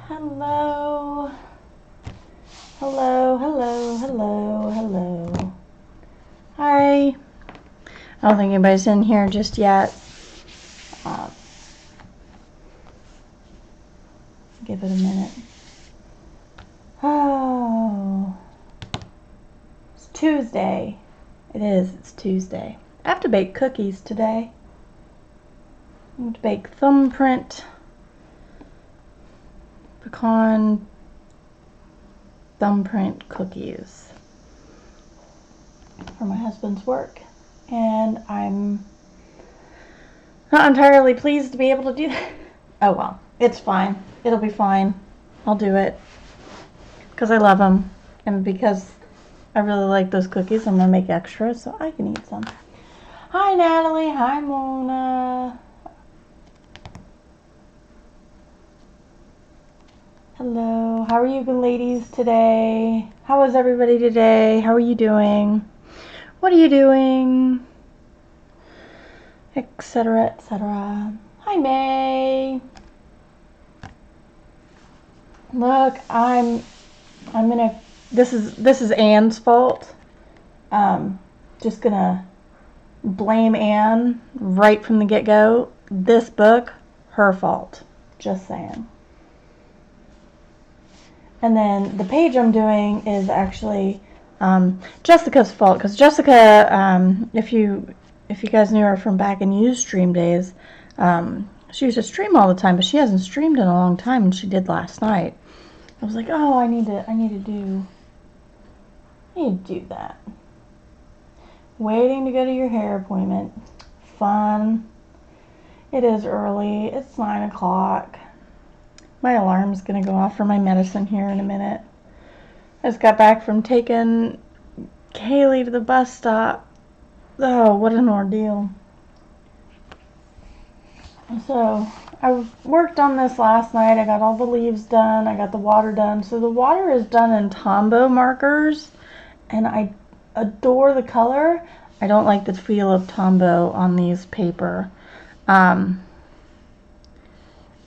Hello. Hello, hello, hello, hello. Hi. I don't think anybody's in here just yet. Give it a minute. Oh. It's Tuesday. It is. It's Tuesday. I have to bake cookies today. I'm going to bake thumbprint pecan thumbprint cookies for my husband's work, and I'm not entirely pleased to be able to do that. Oh well, it's fine. It'll be fine. I'll do it because I love them, and because I really like those cookies. I'm gonna make extra so I can eat some. Hi Natalie. Hi Mona. Hello, how are you ladies today? How is everybody today? How are you doing? What are you doing? Etc, etc. Hi May. Look, I'm gonna, this is Anne's fault. Just gonna blame Anne right from the get-go. This book, her fault. Just saying. And then the page I'm doing is actually Jessica's fault, because Jessica, if you guys knew her from back in Ustream days, she used to stream all the time, but she hasn't streamed in a long time, and she did last night. I was like, oh, I need to do that. Waiting to go to your hair appointment. Fun. It is early. It's 9 o'clock. My alarm's going to go off for my medicine here in a minute. I just got back from taking Kaylee to the bus stop. Oh, what an ordeal. So, I worked on this last night. I got all the leaves done. I got the water done. So the water is done in Tombow markers, and I adore the color. I don't like the feel of Tombow on these paper.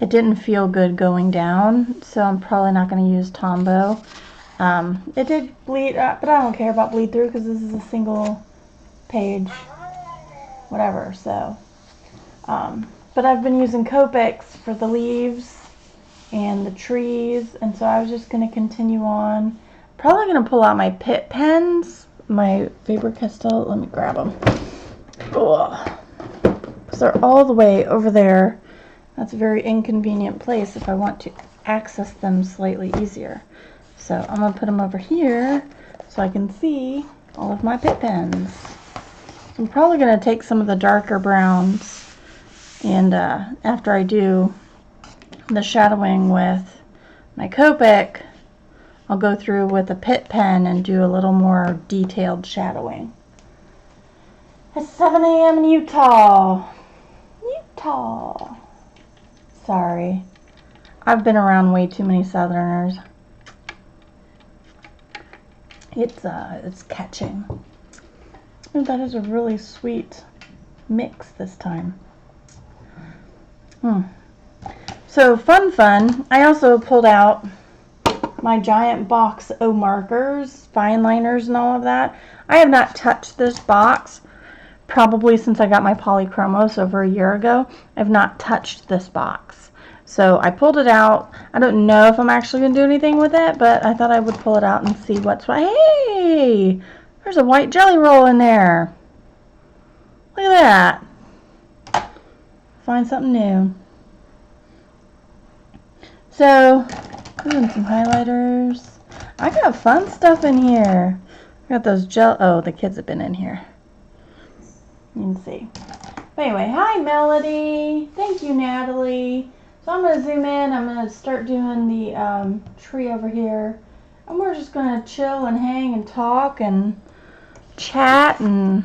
It didn't feel good going down, so I'm probably not going to use Tombow. It did bleed, but I don't care about bleed through because this is a single page, whatever, so. But I've been using Copics for the leaves and the trees, and so I was just going to continue on. Probably going to pull out my Pitt pens, my Faber-Castell. Let me grab them. Ugh. Because they're all the way over there. That's a very inconvenient place if I want to access them slightly easier. So I'm going to put them over here so I can see all of my Pitt pens. So I'm probably going to take some of the darker browns, and after I do the shadowing with my Copic, I'll go through with a Pitt pen and do a little more detailed shadowing. It's 7 a.m. in Utah. Utah. Sorry. I've been around way too many Southerners. It's catching. Oh, that is a really sweet mix this time. So fun. I also pulled out my giant box of markers, fine liners and all of that. I have not touched this box probably since I got my polychromos over a year ago. I've not touched this box. So I pulled it out. I don't know if I'm actually going to do anything with it, but I thought I would pull it out and see what's what. Hey! There's a white jelly roll in there. Look at that. Find something new. So, doing some highlighters. I got fun stuff in here. I got those oh, the kids have been in here. You can see. But anyway, hi Melody. Thank you, Natalie. So I'm going to zoom in. I'm going to start doing the tree over here. And we're just going to chill and hang and talk and chat and,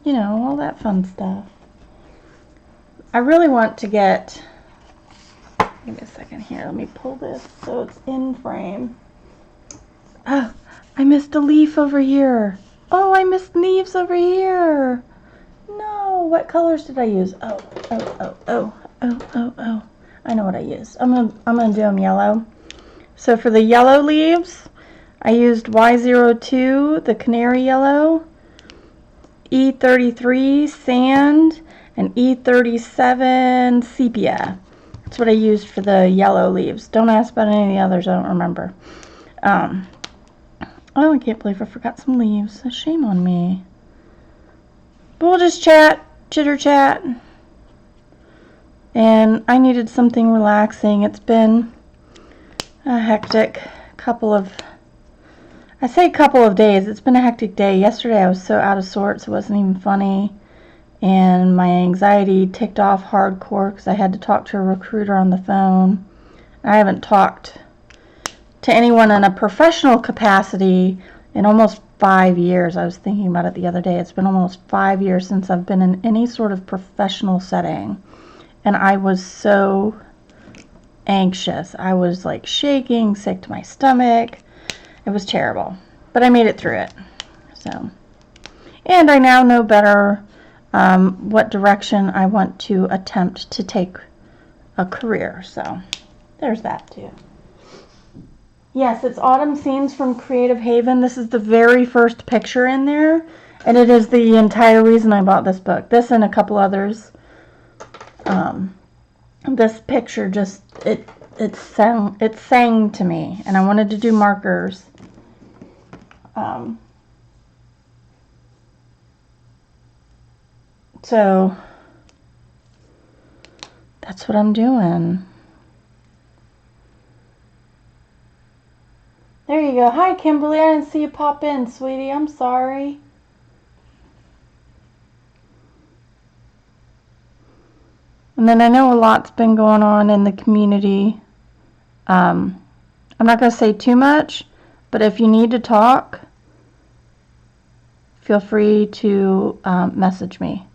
you know, all that fun stuff. I really want to get, give me a second here. Let me pull this so it's in frame. Oh, I missed a leaf over here. Oh, I missed leaves over here. No, what colors did I use? Oh. Oh. I know what I used. I'm gonna do them yellow. So for the yellow leaves, I used Y02, the canary yellow, E33 sand, and E37 sepia. That's what I used for the yellow leaves. Don't ask about any of the others, I don't remember. Oh, I can't believe I forgot some leaves. Shame on me. But we'll just chitter chat. And I needed something relaxing. It's been a hectic couple of days. It's been a hectic day. Yesterday I was so out of sorts, it wasn't even funny. And my anxiety ticked off hardcore because I had to talk to a recruiter on the phone. I haven't talked to anyone in a professional capacity in almost 5 years. I was thinking about it the other day. It's been almost 5 years since I've been in any sort of professional setting. And I was so anxious. I was like shaking, sick to my stomach. It was terrible. But I made it through it. So, and I now know better what direction I want to attempt to take a career. So there's that too. Yes, it's Autumn Scenes from Creative Haven. This is the very first picture in there, and it is the entire reason I bought this book. This and a couple others. This picture just it sang to me, and I wanted to do markers. So that's what I'm doing. There you go. Hi, Kimberly. I didn't see you pop in, sweetie. I'm sorry. And then I know a lot's been going on in the community. I'm not going to say too much, but if you need to talk, feel free to message me.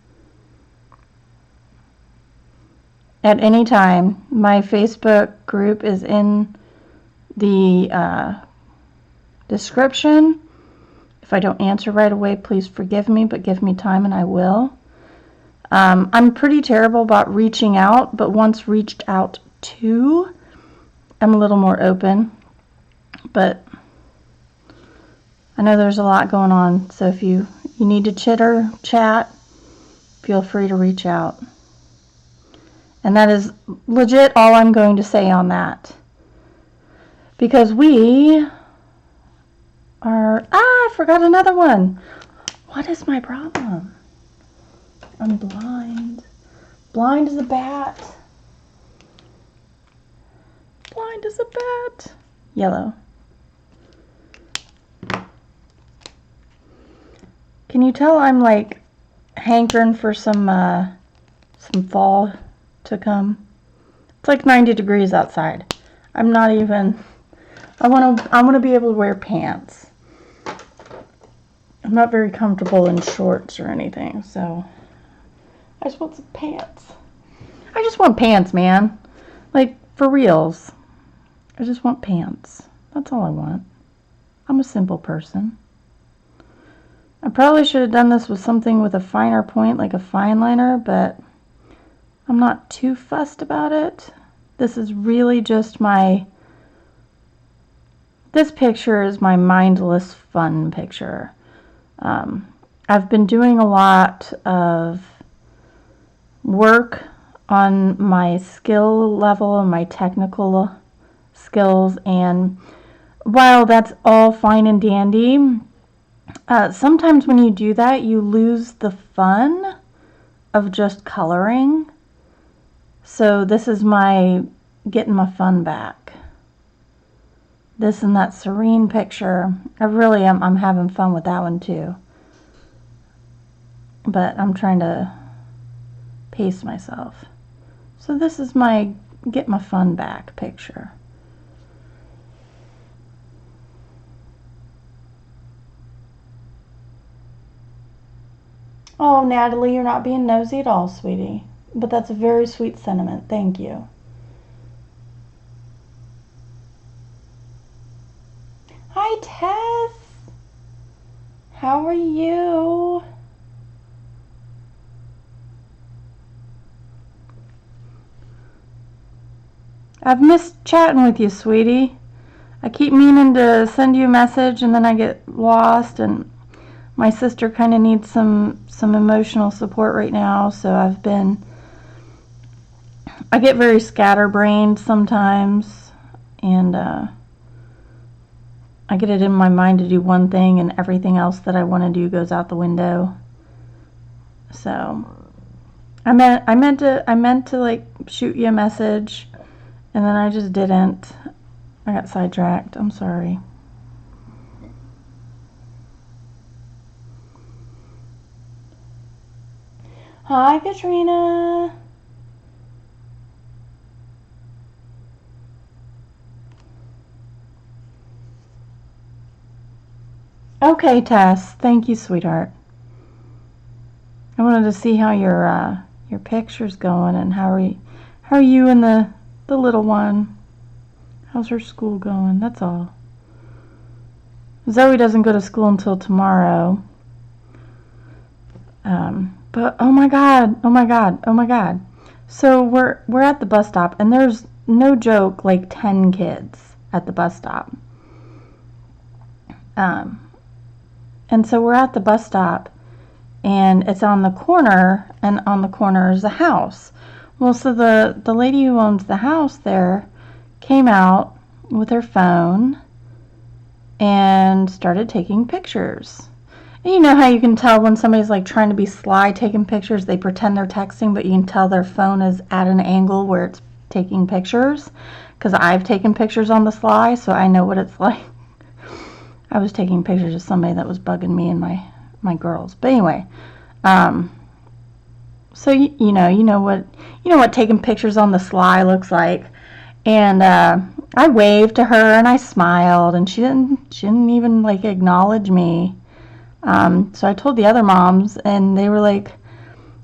At any time. My Facebook group is in the description. If I don't answer right away, please forgive me, but give me time and I will. I'm pretty terrible about reaching out, but once reached out to, I'm a little more open. But I know there's a lot going on, so if you need to chitter, chat, feel free to reach out. And that is legit all I'm going to say on that. Because we are... I forgot another one. What is my problem? I'm blind. Blind as a bat. Blind as a bat. Yellow. Can you tell I'm like hankering for some fall to come? It's like 90 degrees outside. I'm not even... I want to be able to wear pants. I'm not very comfortable in shorts or anything, so I just want some pants. I just want pants, man. Like, for reals. I just want pants. That's all I want. I'm a simple person. I probably should have done this with something with a finer point, like a fine liner, but I'm not too fussed about it. This is really just this picture is my mindless fun picture. I've been doing a lot of work on my skill level and my technical skills, and while that's all fine and dandy, sometimes when you do that, you lose the fun of just coloring. So this is my getting my fun back. This and that serene picture, I'm having fun with that one too. But I'm trying to pace myself. So this is my get my fun back picture. Oh, Natalie, you're not being nosy at all, sweetie. But that's a very sweet sentiment. Thank you. Hi, Tess. How are you? I've missed chatting with you, sweetie. I keep meaning to send you a message and then I get lost, and my sister kind of needs some emotional support right now, so I get very scatterbrained sometimes, and I get it in my mind to do one thing and everything else that I want to do goes out the window. So I meant to like shoot you a message, and then I just didn't. I got sidetracked. I'm sorry. Hi, Katrina. Okay, Tess. Thank you, sweetheart. I wanted to see how your picture's going, and how are you and the little one? How's her school going? That's all. Zoe doesn't go to school until tomorrow. But oh my god. So we're at the bus stop, and there's no joke like 10 kids at the bus stop. And so we're at the bus stop, and it's on the corner, and on the corner is a house. Well, so the lady who owns the house there came out with her phone and started taking pictures. And you know how you can tell when somebody's like trying to be sly taking pictures? They pretend they're texting, but you can tell their phone is at an angle where it's taking pictures. Because I've taken pictures on the sly, so I know what it's like. I was taking pictures of somebody that was bugging me and my girls. But anyway, so you know what taking pictures on the sly looks like. And I waved to her and I smiled, and she didn't even like acknowledge me. So I told the other moms, and they were like,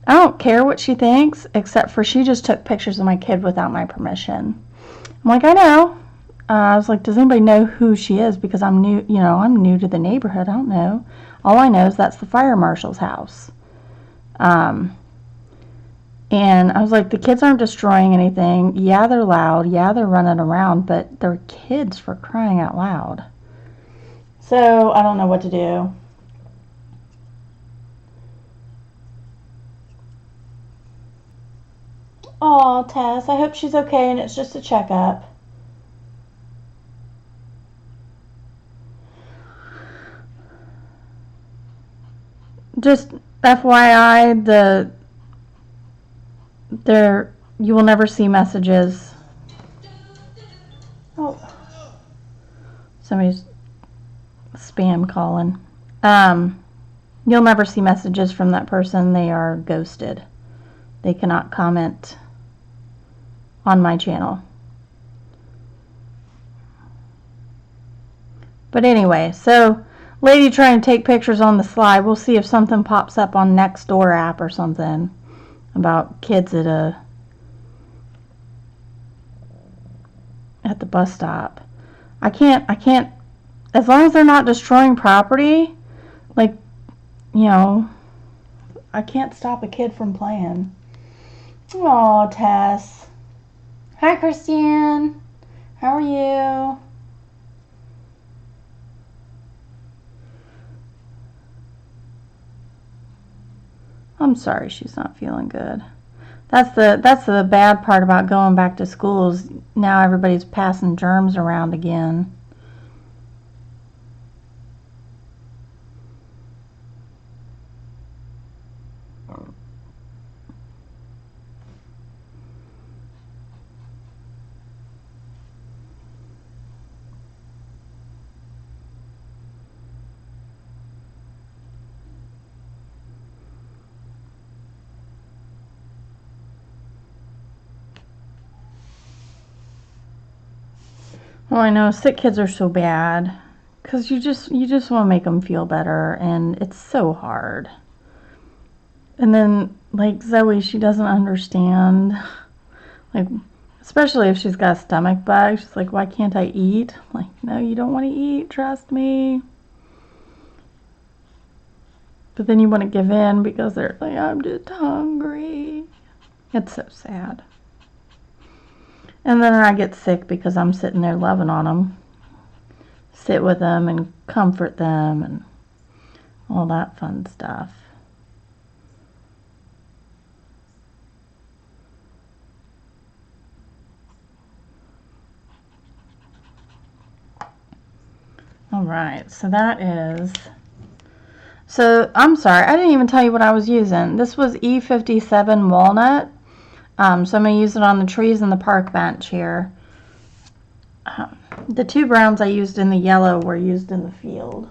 I don't care what she thinks, except for she just took pictures of my kid without my permission. I'm like, I know. I was like, does anybody know who she is? Because I'm new to the neighborhood. I don't know. All I know is that's the fire marshal's house. And I was like, the kids aren't destroying anything. Yeah, they're loud. Yeah, they're running around, but they're kids, for crying out loud. So I don't know what to do. Aw, Tess, I hope she's okay and it's just a checkup. Just FYI, you will never see messages. Oh, somebody's spam calling. You'll never see messages from that person. They are ghosted. They cannot comment on my channel. But anyway, so lady trying to take pictures on the sly. We'll see if something pops up on Nextdoor app or something about kids at the bus stop. I can't, as long as they're not destroying property, like, I can't stop a kid from playing. Aw, Tess. Hi, Christiane. How are you? I'm sorry she's not feeling good. That's the bad part about going back to school, is now everybody's passing germs around again. Well, I know sick kids are so bad, because you just want to make them feel better, and it's so hard. And then, like, Zoe, she doesn't understand, like, especially if she's got a stomach bug. She's like, why can't I eat? I'm like, no, you don't want to eat, trust me. But then you want to give in because they're like, I'm just hungry. It's so sad. And then I get sick because I'm sitting there loving on them. Sit with them and comfort them and all that fun stuff. All right, so that is... So, I'm sorry, I didn't even tell you what I was using. This was E57 walnut. So I'm going to use it on the trees in the park bench here. The two browns I used in the yellow were used in the field.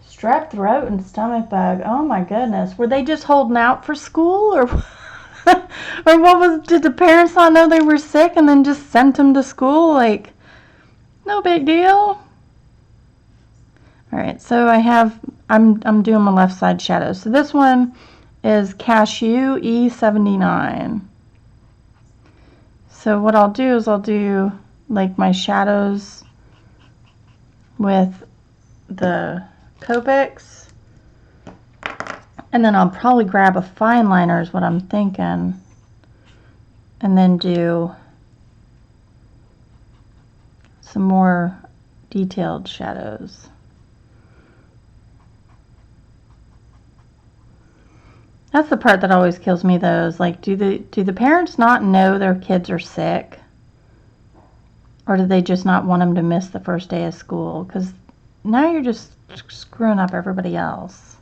Strep throat and stomach bug. Oh my goodness. Were they just holding out for school, or or what was? Did the parents not know they were sick and then just sent them to school? Like, no big deal. All right, so I'm doing my left side shadow. So this one is Cashew E79. So what I'll do is I'll do like my shadows with the Copics, and then I'll probably grab a fine liner is what I'm thinking, and then do some more detailed shadows. That's the part that always kills me though, is like, do the parents not know their kids are sick? Or do they just not want them to miss the first day of school? Because now you're just screwing up everybody else.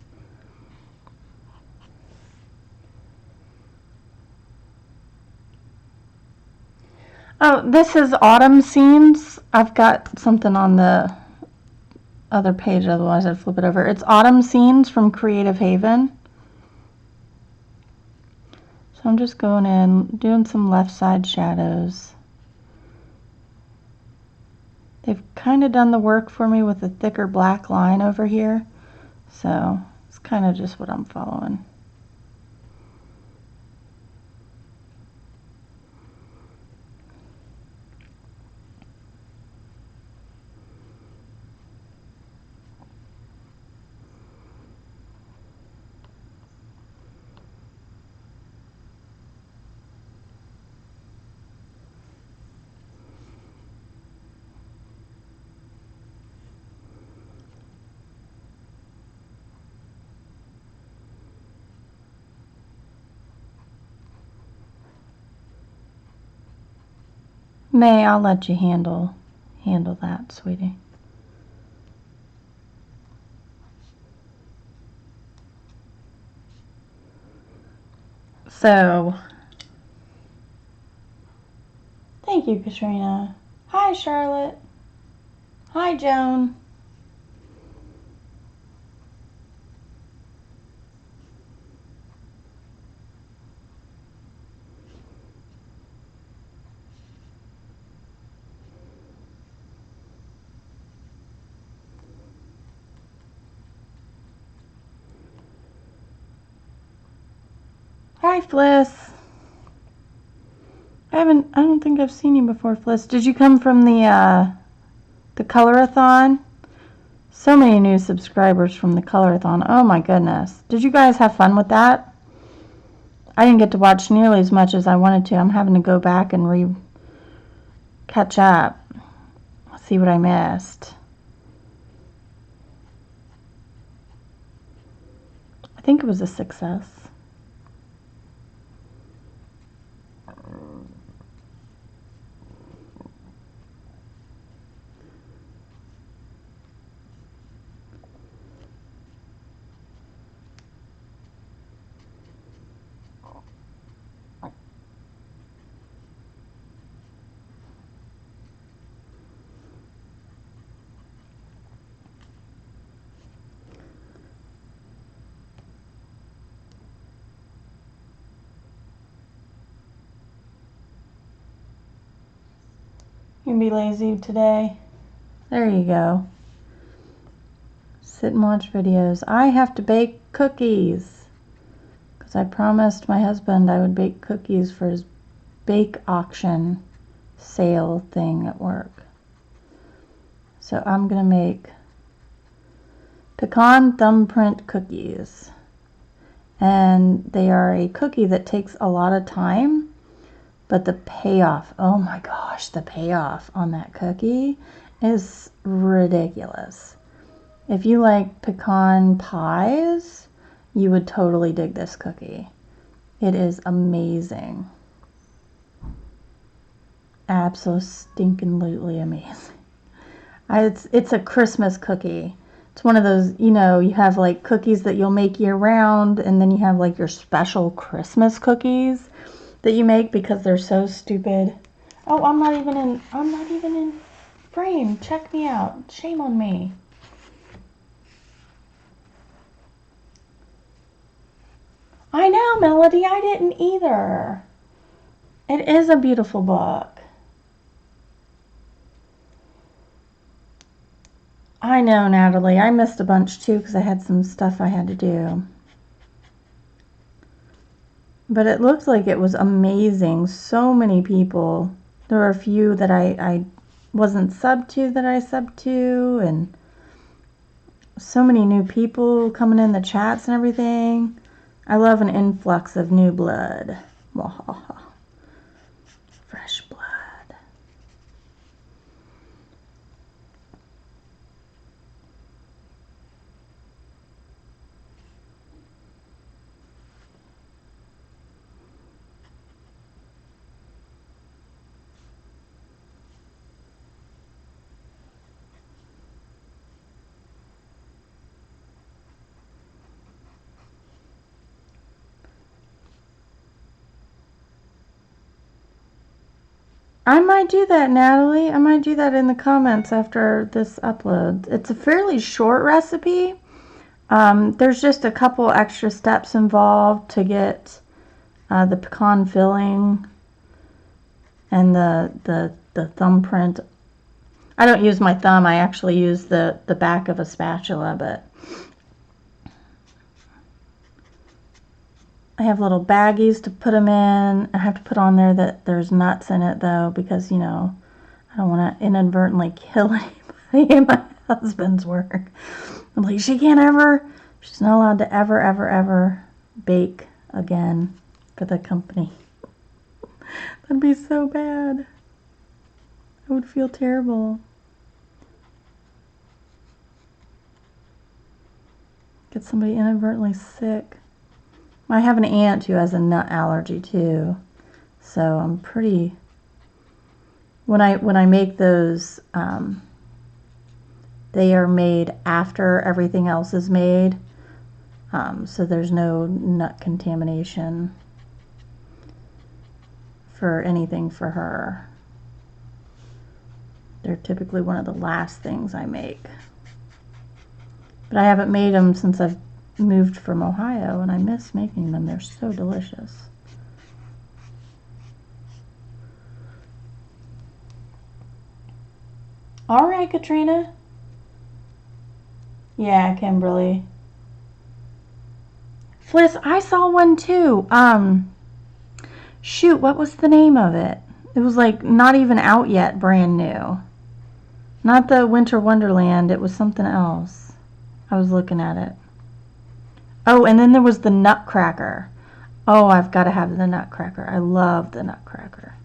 Oh, this is autumn scenes. I've got something on the other page, otherwise I'd flip it over. It's autumn scenes from Creative Haven. So I'm just going in, doing some left side shadows. They've kind of done the work for me with a thicker black line over here. So it's kind of just what I'm following. May, I'll let you handle that, sweetie. So, thank you, Katrina. Hi, Charlotte. Hi, Joan. Hi, Fliss. I don't think I've seen you before, Fliss. Did you come from the Colorathon? So many new subscribers from the Colorathon. Oh my goodness. Did you guys have fun with that? I didn't get to watch nearly as much as I wanted to. I'm having to go back and catch up. See what I missed. I think it was a success. You can be lazy today. There you go. Sit and watch videos. I have to bake cookies because I promised my husband I would bake cookies for his bake auction sale thing at work. So I'm gonna make pecan thumbprint cookies. and they are a cookie that takes a lot of time, but the payoff, oh my gosh, the payoff on that cookie is ridiculous. If you like pecan pies, you would totally dig this cookie. It is amazing. Absolutely amazing. It's a Christmas cookie. It's one of those, you know, you have like cookies that you'll make year round, and then you have like your special Christmas cookies that you make because they're so stupid. Oh, I'm not even in frame. Check me out. Shame on me. I know, Melody, I didn't either. It is a beautiful book. I know, Natalie. I missed a bunch too because I had some stuff I had to do. But it looked like it was amazing. So many people. There were a few that I wasn't subbed to that I subbed to, and so many new people coming in the chats and everything. I love an influx of new blood. Fresh blood. I might do that, Natalie. I might do that in the comments after this upload. It's a fairly short recipe. There's just a couple extra steps involved to get the pecan filling and the thumbprint. I don't use my thumb. I actually use the back of a spatula, but I have little baggies to put them in. I have to put on there that there's nuts in it, though, because, you know, I don't want to inadvertently kill anybody in my husband's work. I'm like, she's not allowed to ever bake again for the company. That'd be so bad. I would feel terrible. Get somebody inadvertently sick. I have an aunt who has a nut allergy too, so I'm pretty. When I make those, they are made after everything else is made, so there's no nut contamination for anything for her. They're typically one of the last things I make, but I haven't made them since I've moved from Ohio, and I miss making them. They're so delicious. All right, Katrina. Yeah, Kimberly. Fliss, I saw one too. Shoot, what was the name of it? It was like not even out yet, brand new. Not the Winter Wonderland, it was something else. I was looking at it. Oh, and then there was the Nutcracker. Oh, I've got to have the Nutcracker. I love the Nutcracker.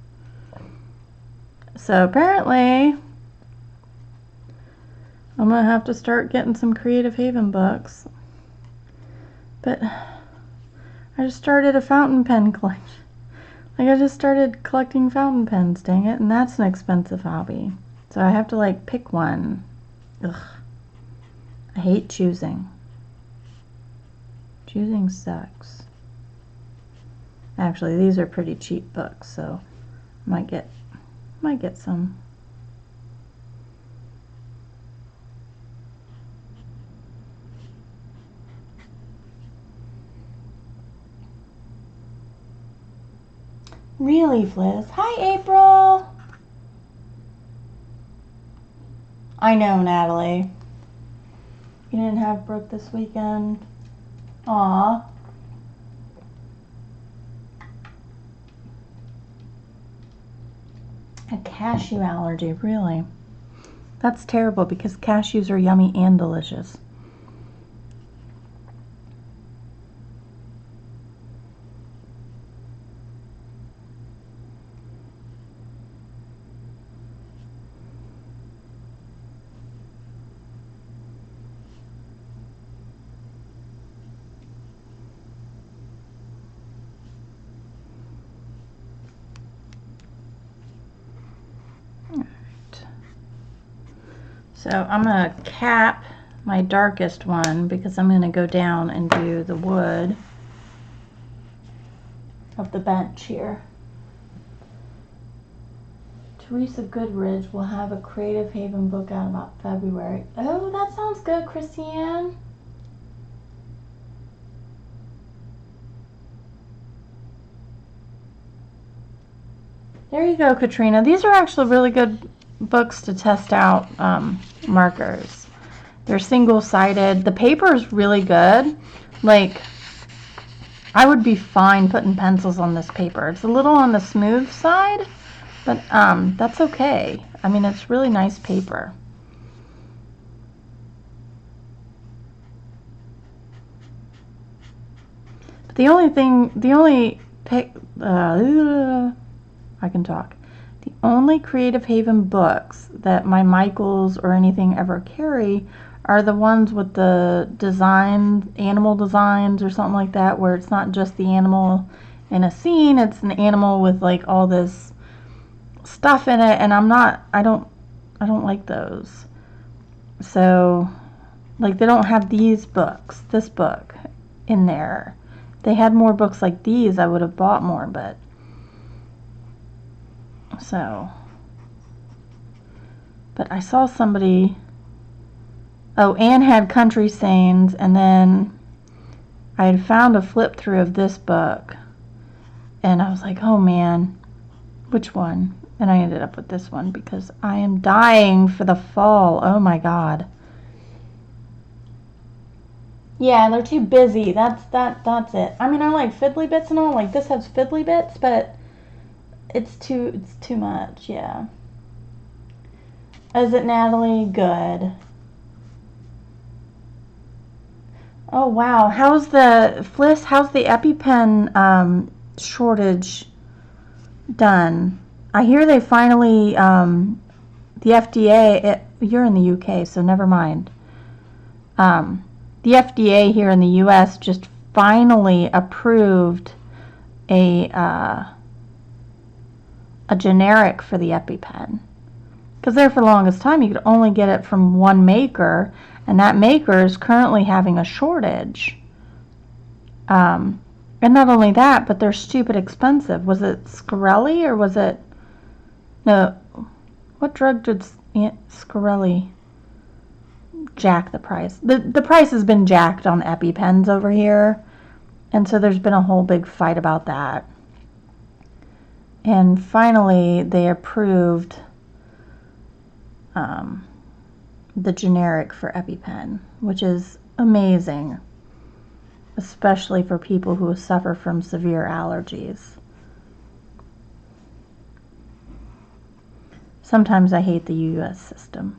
So apparently, I'm going to have to start getting some Creative Haven books. But I just started a fountain pen collection. Like, I just started collecting fountain pens, dang it, and that's an expensive hobby. So I have to, like, pick one. Ugh. I hate choosing. Choosing sucks. Actually, these are pretty cheap books, so might get some. Really, Fliss? Hi, April. I know, Natalie. You didn't have Brooke this weekend. Aw. A cashew allergy, really? That's terrible because cashews are yummy and delicious. So I'm going to cap my darkest one because I'm going to go down and do the wood of the bench here. Teresa Goodridge will have a Creative Haven book out about February. Oh, that sounds good, Christiane. There you go, Katrina. These are actually really good books to test out markers. They're single-sided. The paper is really good. Like, I would be fine putting pencils on this paper. It's a little on the smooth side, but that's okay. I mean, it's really nice paper. But the only Creative Haven books that my Michaels or anything ever carry are the ones with the design, animal designs or something like that, where it's not just the animal in a scene, it's an animal with like all this stuff in it, and I don't like those. So, like, they don't have this book in there. If they had more books like these, I would have bought more, but I saw somebody. Oh, Anne had Country Sayings, and then I had found a flip through of this book, and I was like, oh man, which one? And I ended up with this one because I am dying for the fall. Oh my god. Yeah, they're too busy. That's it. I mean, I like fiddly bits and all. Like, this has fiddly bits, but it's too much. Yeah. Is it, Natalie? Good. Oh wow, how's the Fliss? How's the EpiPen shortage done? I hear they finally the FDA. You're in the UK, so never mind. The FDA here in the US just finally approved a generic for the EpiPen. Because there for the longest time you could only get it from one maker, and that maker is currently having a shortage. And not only that, but they're stupid expensive. Was it Scarelli or was it... No, what drug did Scarelli jack the price? The price has been jacked on EpiPens over here, and so there's been a whole big fight about that. And finally, they approved the generic for EpiPen, which is amazing, especially for people who suffer from severe allergies. Sometimes I hate the US system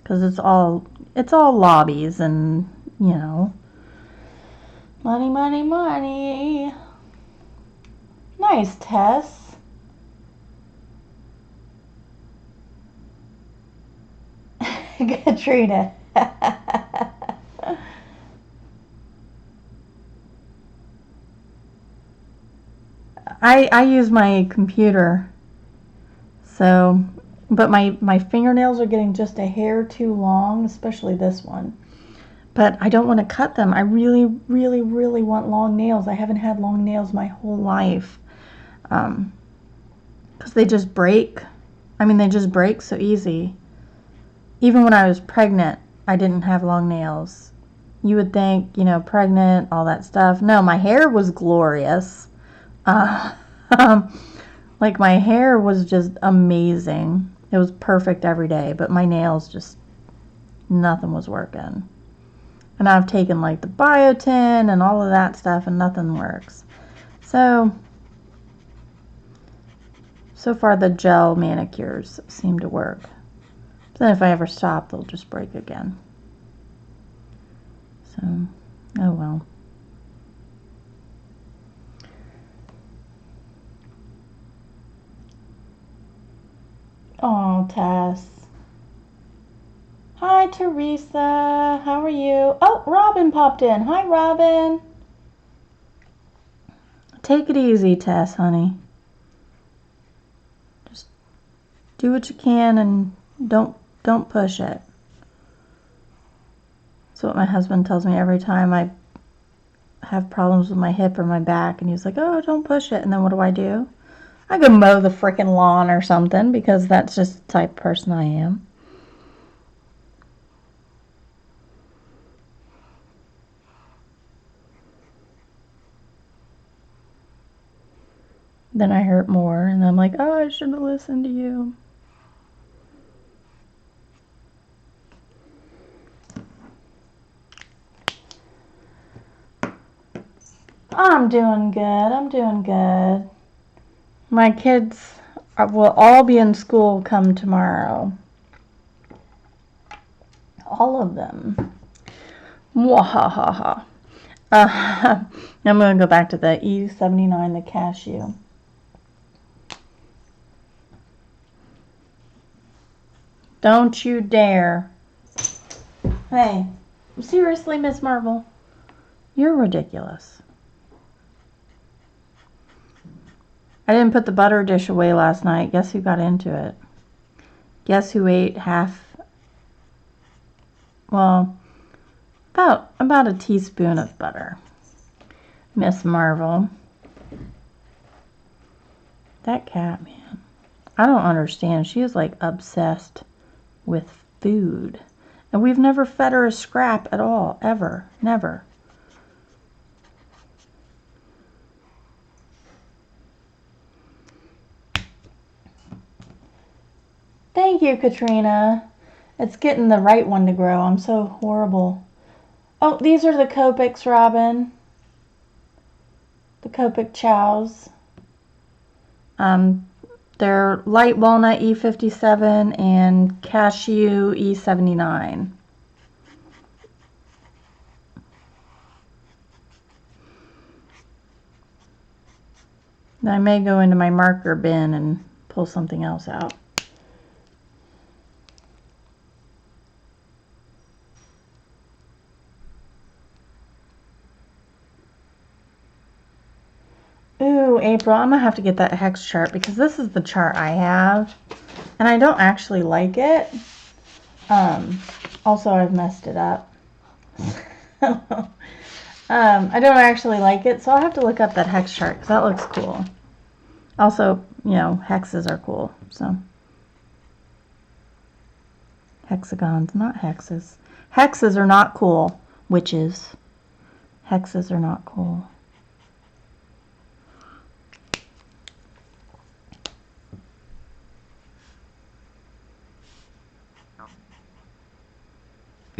because it's all lobbies and, you know, money, money, money. Nice, Tess. Katrina. I use my computer, so, but my fingernails are getting just a hair too long, especially this one. But I don't want to cut them. I really, really, really want long nails. I haven't had long nails my whole life. Because they just break. I mean, they just break so easy. Even when I was pregnant, I didn't have long nails. You would think, you know, pregnant, all that stuff. No, my hair was glorious. Like, my hair was just amazing. It was perfect every day, but my nails just, nothing was working. And I've taken, like, the biotin and all of that stuff, and nothing works. So far the gel manicures seem to work. But then if I ever stop, they'll just break again. So, oh well. Oh, Tess. Hi, Teresa. How are you? Oh, Robin popped in. Hi, Robin. Take it easy, Tess, honey. Just do what you can and don't Don't push it. That's what my husband tells me every time I have problems with my hip or my back, and he's like, oh, don't push it. And then what do? I go mow the freaking lawn or something, because that's just the type of person I am. Then I hurt more, and I'm like, oh, I should have listened to you. I'm doing good. I'm doing good. My kids will all be in school come tomorrow. All of them. Mwahaha. I'm going to go back to the E79, the cashew. Don't you dare. Hey, seriously, Miss Marvel? You're ridiculous. I didn't put the butter dish away last night. Guess who got into it? Guess who ate half? Well, about a teaspoon of butter. Miss Marvel. That cat, man. I don't understand. She is like obsessed with food. And we've never fed her a scrap at all. Ever. Never. Thank you, Katrina. It's getting the right one to grow. I'm so horrible. Oh, these are the Copics, Robin. The Copic chows. They're light walnut E57 and cashew E79. I may go into my marker bin and pull something else out. Ooh, April, I'm going to have to get that hex chart, because this is the chart I have, and I don't actually like it. Also, I've messed it up. I don't actually like it, so I'll have to look up that hex chart, because that looks cool. Also, you know, hexes are cool, so. Hexagons, not hexes. Hexes are not cool, witches. Hexes are not cool.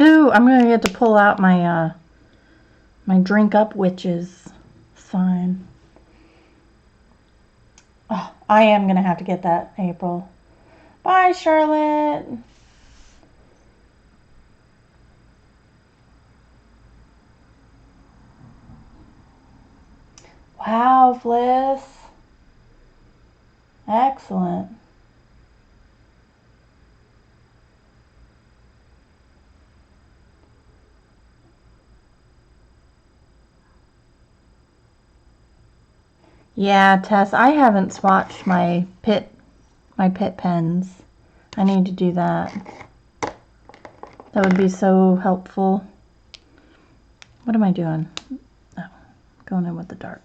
Ooh, I'm gonna get to pull out my my drink up witches sign. Oh, I am gonna have to get that, April. Bye, Charlotte. Wow, Fliss. Excellent. Yeah, Tess, I haven't swatched my pit pens. I need to do that. That would be so helpful. What am I doing? Oh, going in with the dark.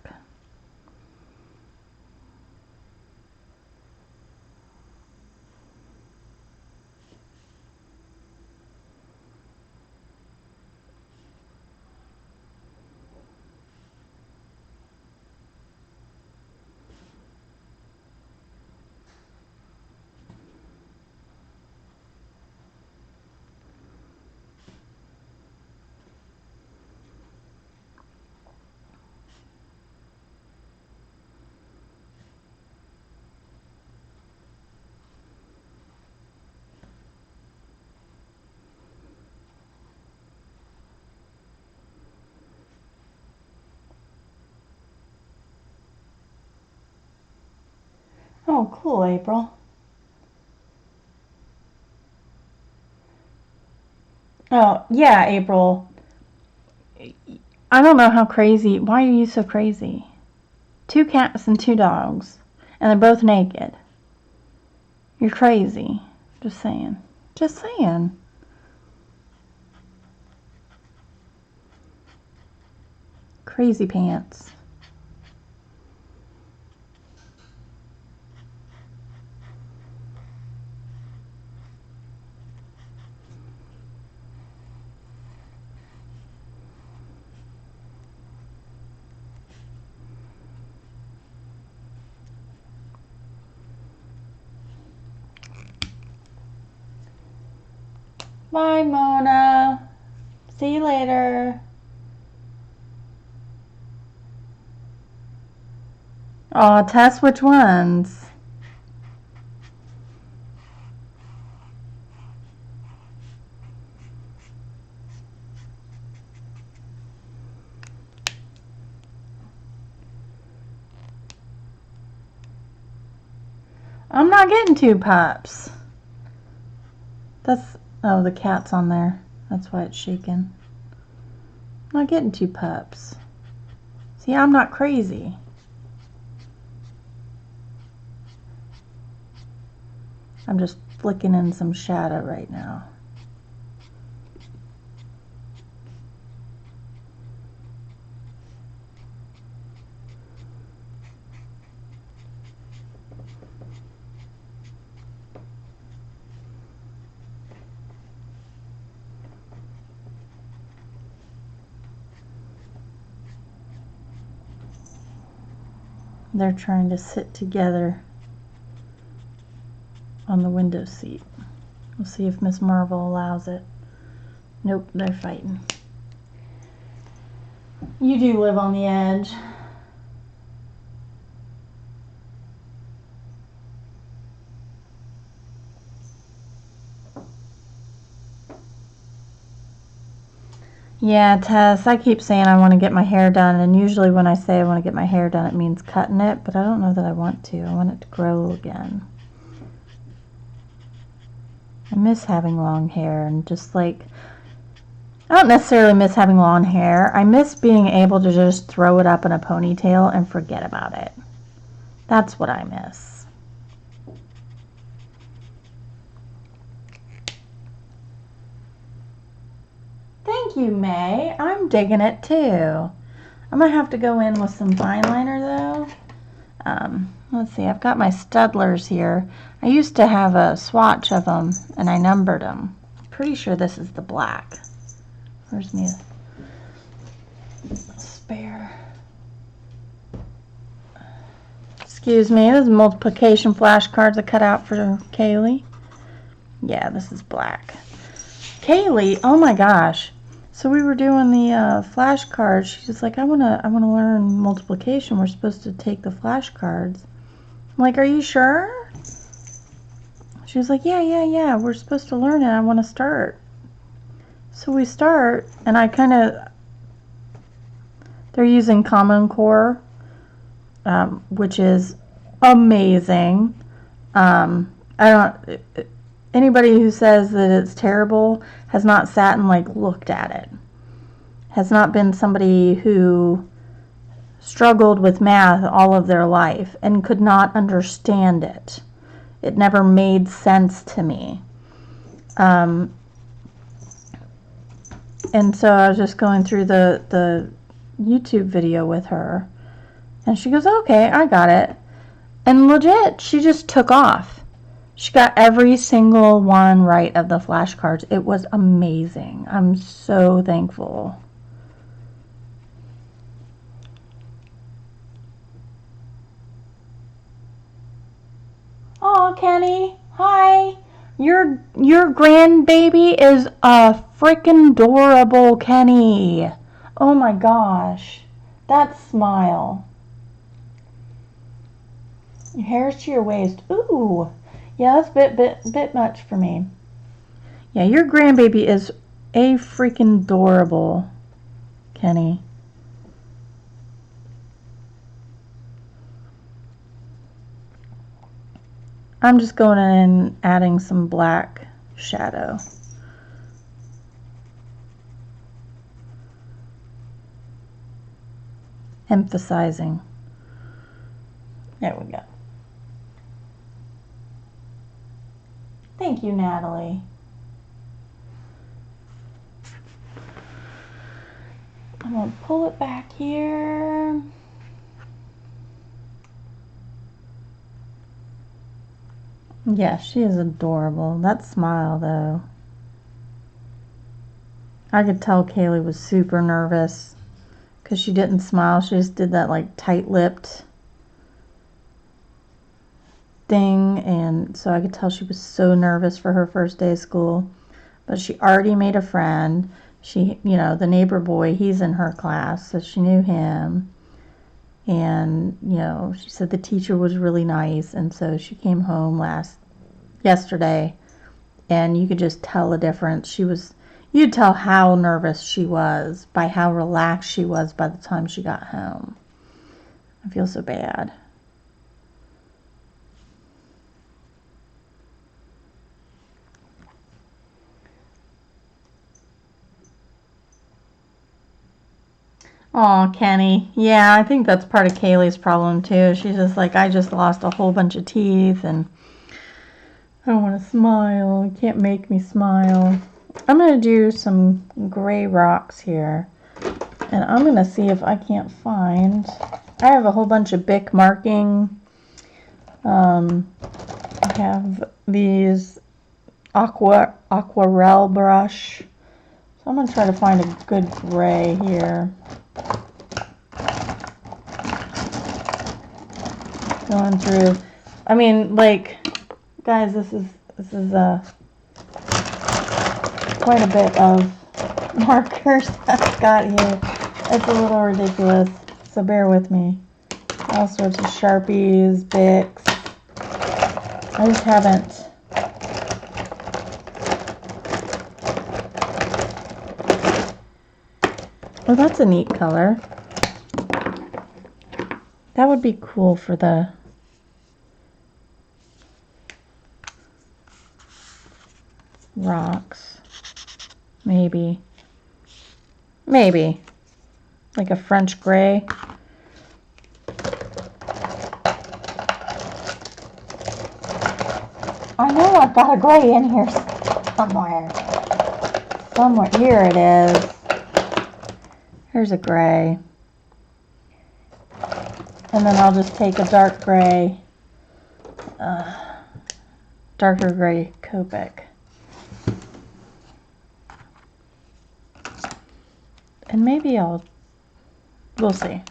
Oh, cool, April. Oh, yeah, April. I don't know how crazy. Why are you so crazy? 2 cats and 2 dogs. And they're both naked. You're crazy. Just saying. Just saying. Crazy pants. Bye, Mona. See you later. Oh, Tess, which ones? I'm not getting 2 pups. That's, oh, the cat's on there. That's why it's shaking. I'm not getting 2 pups. See, I'm not crazy. I'm just flicking in some shadow right now. They're trying to sit together on the window seat. We'll see if Miss Marvel allows it. Nope, they're fighting. You do live on the edge. Yeah, Tess, I keep saying I want to get my hair done, and usually when I say I want to get my hair done, it means cutting it, but I don't know that I want to. I want it to grow again. I miss having long hair, and just like, I don't necessarily miss having long hair. I miss being able to just throw it up in a ponytail and forget about it. That's what I miss. Thank you, May. I'm digging it too. I'm gonna have to go in with some fine liner though. Let's see, I've got my Studlers here. I used to have a swatch of them and I numbered them. I'm pretty sure this is the black. Where's me a spare? Excuse me, this is multiplication flashcards I cut out for Kaylee. Yeah, this is black. Kaylee, oh my gosh. So we were doing the flashcards. She's like, I wanna learn multiplication. We're supposed to take the flashcards. I'm like, are you sure? She was like, yeah. We're supposed to learn it. I want to start. So we start, and I kind of, they're using Common Core, which is amazing. Anybody who says that it's terrible has not sat and like looked at it. Has not been somebody who struggled with math all of their life and could not understand it. It never made sense to me. And so I was just going through the YouTube video with her, and she goes, okay, I got it. And legit, she just took off. She got every single one right of the flashcards. It was amazing. I'm so thankful. Oh, Kenny, hi. Your grandbaby is a freaking adorable, Kenny. Oh my gosh, that smile. Your hair's to your waist. Ooh, yeah, that's a bit much for me. Yeah, your grandbaby is a freaking adorable, Kenny. I'm just going in and adding some black shadow. Emphasizing. There we go. Thank you, Natalie. I'm going to pull it back here. Yeah, she is adorable. That smile, though. I could tell Kaylee was super nervous because she didn't smile. She just did that like tight-lipped thing, and so I could tell she was so nervous for her first day of school. But she already made a friend. She, you know, the neighbor boy, he's in her class, so she knew him. And, you know, she said the teacher was really nice, and so she came home yesterday, and you could just tell the difference. You'd tell how nervous she was by how relaxed she was by the time she got home. I feel so bad. Oh, Kenny. Yeah, I think that's part of Kaylee's problem too. She's just like, I just lost a whole bunch of teeth and I don't want to smile. You can't make me smile. I'm going to do some gray rocks here. And I'm going to see if I can't find... I have a whole bunch of Bic marking. I have these aquarelle brush. So I'm going to try to find a good gray here. Going through... I mean, like... Guys, this is quite a bit of markers I've got here. It's a little ridiculous, so bear with me. All sorts of Sharpies, Bics. I just haven't. Oh, that's a neat color. That would be cool for the rocks. Maybe. Like a French gray. I know I've got a gray in here somewhere. Here it is. Here's a gray. And then I'll just take a dark gray, darker gray Copic. And maybe we'll see.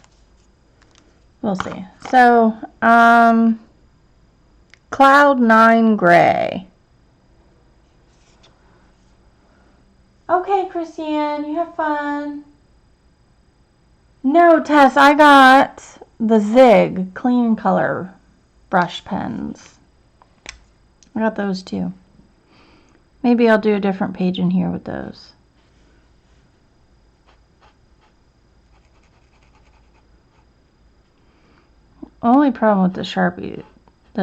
So, Cloud 9 Gray. Okay, Christiane, you have fun. No, Tess, I got the Zig Clean Color brush pens. I got those too. Maybe I'll do a different page in here with those. Only problem with the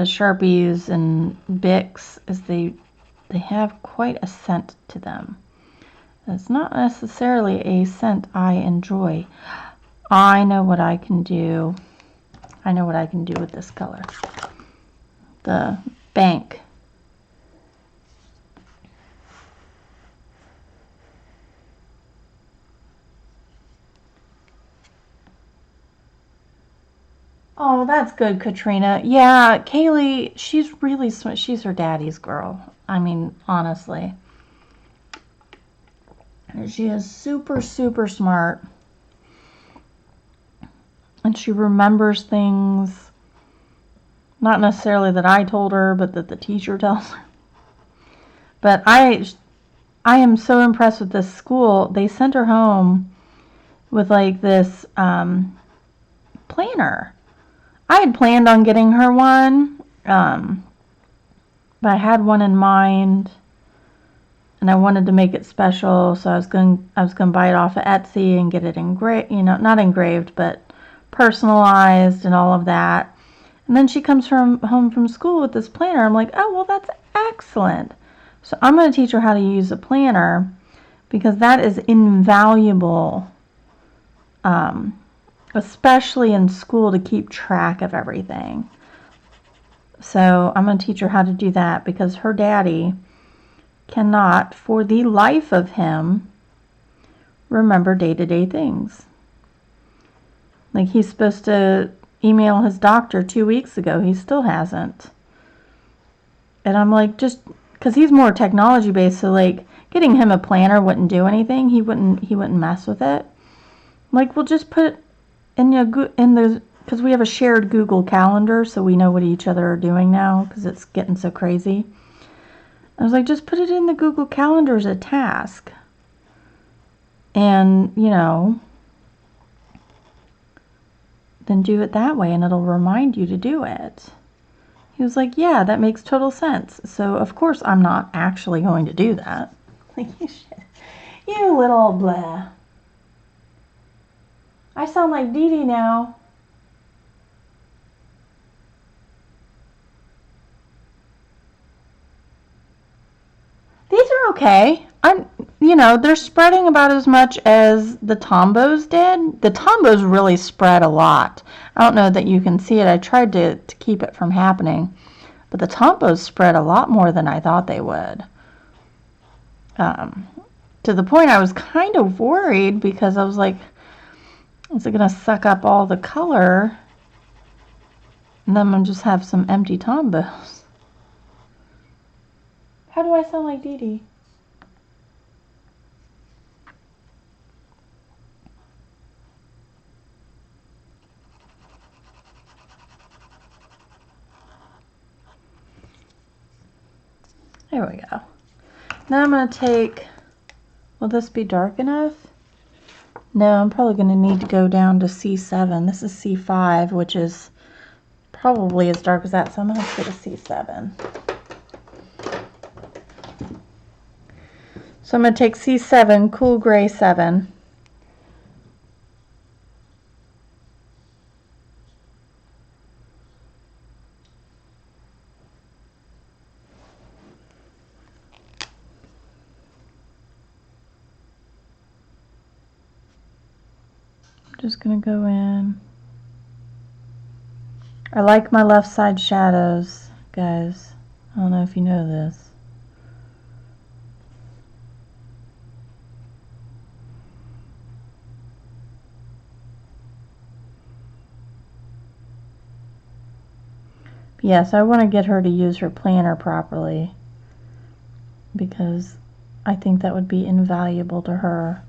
Sharpies and Bics is they have quite a scent to them. It's not necessarily a scent I enjoy. I know what I can do. I know what I can do with this color. The Bank. Oh, that's good, Katrina. Yeah, Kaylee, she's really smart. She's her daddy's girl. I mean, honestly. She is super, super smart. And she remembers things, not necessarily that I told her, but that the teacher tells her. But I am so impressed with this school. They sent her home with like this planner. I had planned on getting her one, but I had one in mind, and I wanted to make it special. So I was going to buy it off of Etsy and get it engraved, not engraved, but personalized and all of that. And then she comes home from school with this planner. I'm like, oh, well, that's excellent. So I'm going to teach her how to use a planner because that is invaluable. Especially in school, to keep track of everything. So I'm going to teach her how to do that because her daddy cannot, for the life of him, remember day-to-day things. Like, he's supposed to email his doctor 2 weeks ago. He still hasn't. And I'm like, just because he's more technology based, so like getting him a planner wouldn't do anything. He wouldn't mess with it. I'm like, well, just put it in the because we have a shared Google Calendar, so we know what each other are doing now because it's getting so crazy. I was like, just put it in the Google Calendar as a task. And, you know, then do it that way and it'll remind you to do it. He was like, yeah, that makes total sense. So, of course, I'm not actually going to do that. Like, you little blah. I sound like Dee Dee now. These are okay. They're spreading about as much as the Tombos did. The Tombos really spread a lot. I don't know that you can see it. I tried to keep it from happening. But the Tombos spread a lot more than I thought they would. To the point I was kind of worried because I was like, is it going to suck up all the color? And then I'm going to just have some empty Tombos. How do I sound like Dee Dee? There we go. Now I'm going to take, will this be dark enough? No, I'm probably going to need to go down to C7. This is C5, which is probably as dark as that, so I'm going to put a C7. So I'm going to take C7, Cool Gray 7. Just going to go in. I like my left side shadows, guys. I don't know if you know this. Yes, I want to get her to use her planner properly because I think that would be invaluable to her.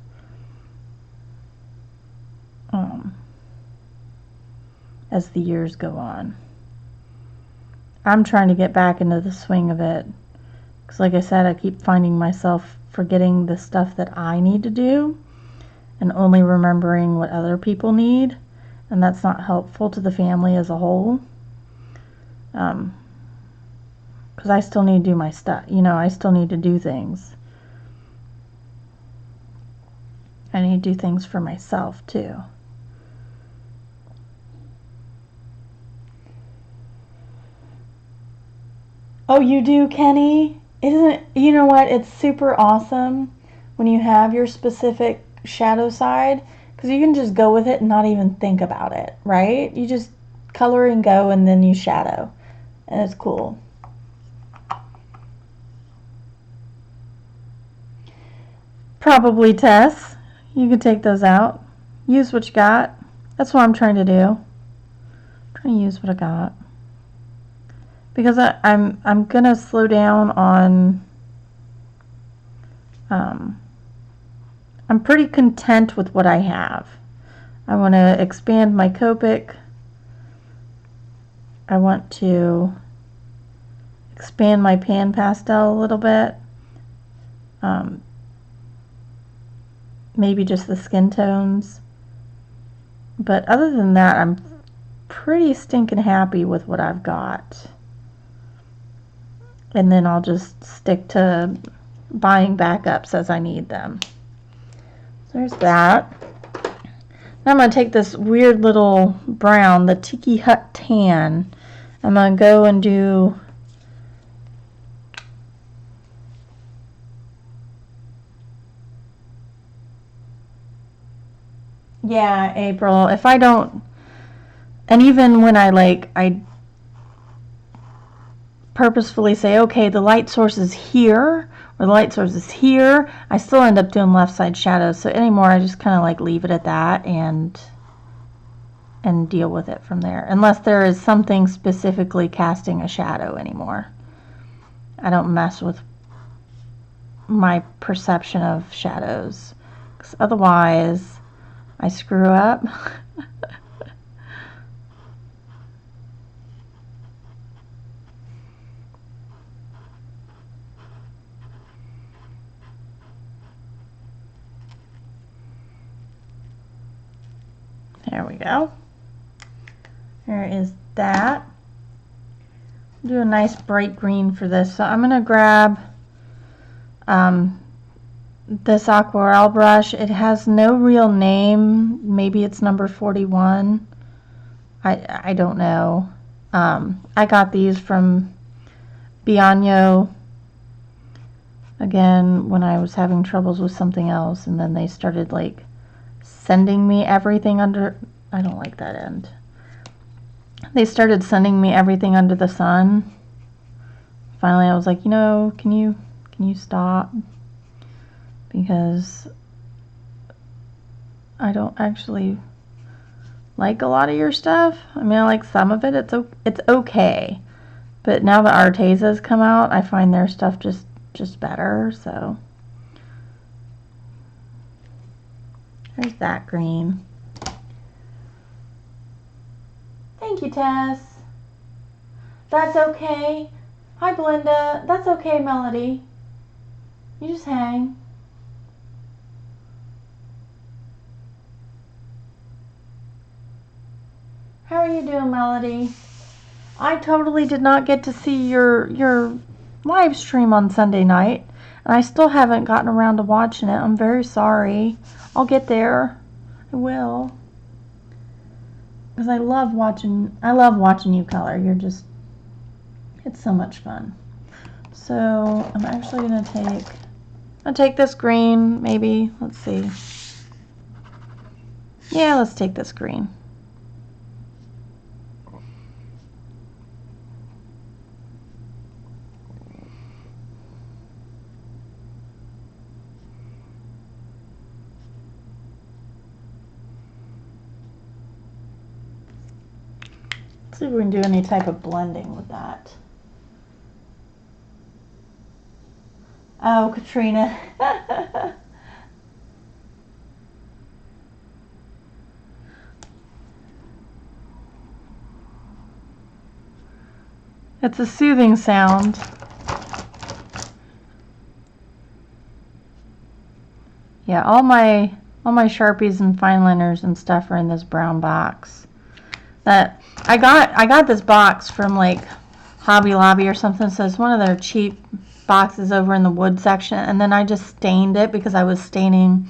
As the years go on. I'm trying to get back into the swing of it because, like I said, I keep finding myself forgetting the stuff that I need to do and only remembering what other people need, and that's not helpful to the family as a whole. Because I still need to do my stuff. I still need to do things. I need to do things for myself too. Oh, you do, Kenny? You know what? It's super awesome when you have your specific shadow side because you can just go with it and not even think about it, right? You just color and go and then you shadow. And it's cool. Probably, Tess. You can take those out. Use what you got. That's what I'm trying to do. I'm trying to use what I got. Because I'm gonna slow down on. I'm pretty content with what I have. I want to expand my Copic. I want to expand my pan pastel a little bit. Maybe just the skin tones. But other than that, I'm pretty stinking happy with what I've got. And then I'll just stick to buying backups as I need them. So there's that. Now I'm going to take this weird little brown, the Tiki Hut Tan. I'm going to go and do yeah, April. If I don't, and even when I purposefully say, okay, the light source is here, or the light source is here, I still end up doing left side shadows. So anymore, I just kind of like leave it at that and deal with it from there. Unless there is something specifically casting a shadow anymore. I don't mess with my perception of shadows, because otherwise I screw up. There we go. There is that. Do a nice bright green for this. So I'm going to grab this aquarelle brush. It has no real name. Maybe it's number 41. I don't know. I got these from Bianyo, again, when I was having troubles with something else, and then they started like sending me everything under, I don't like that end. They started sending me everything under the sun. Finally I was like, you know, can you stop? Because I don't actually like a lot of your stuff. I mean, I like some of it. It's okay. But now that Artesa's come out, I find their stuff just better. So there's that green. Thank you, Tess. That's okay. Hi, Belinda. That's okay, Melody. You just hang. How are you doing, Melody? I totally did not get to see your live stream on Sunday night, and I still haven't gotten around to watching it. I'm very sorry. I'll get there. I will. Because I love watching you color. You're just, it's so much fun. So I'm actually I'll take this green, maybe. Let's see. Yeah, let's take this green. See if we can do any type of blending with that. Oh, Katrina. It's a soothing sound. Yeah, all my Sharpies and fine liners and stuff are in this brown box. That I got this box from like Hobby Lobby or something. So it's one of their cheap boxes over in the wood section, and then I just stained it because I was staining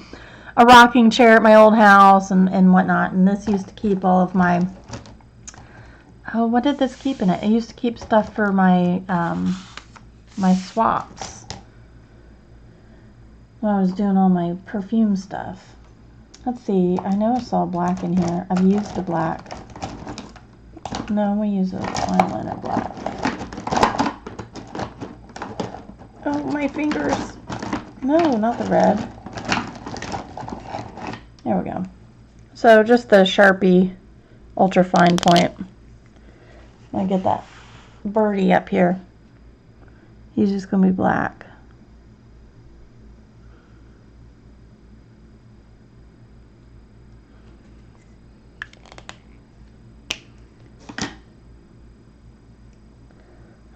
a rocking chair at my old house and whatnot. And this used to keep all of my, oh, what did this keep in it? It used to keep stuff for my my swaps when I was doing all my perfume stuff. Let's see, I know I saw black in here. I've used the black. No, we use a fine liner black. Oh, my fingers. No, not the red. There we go. So just the Sharpie ultra fine point. I get that birdie up here. He's just going to be black.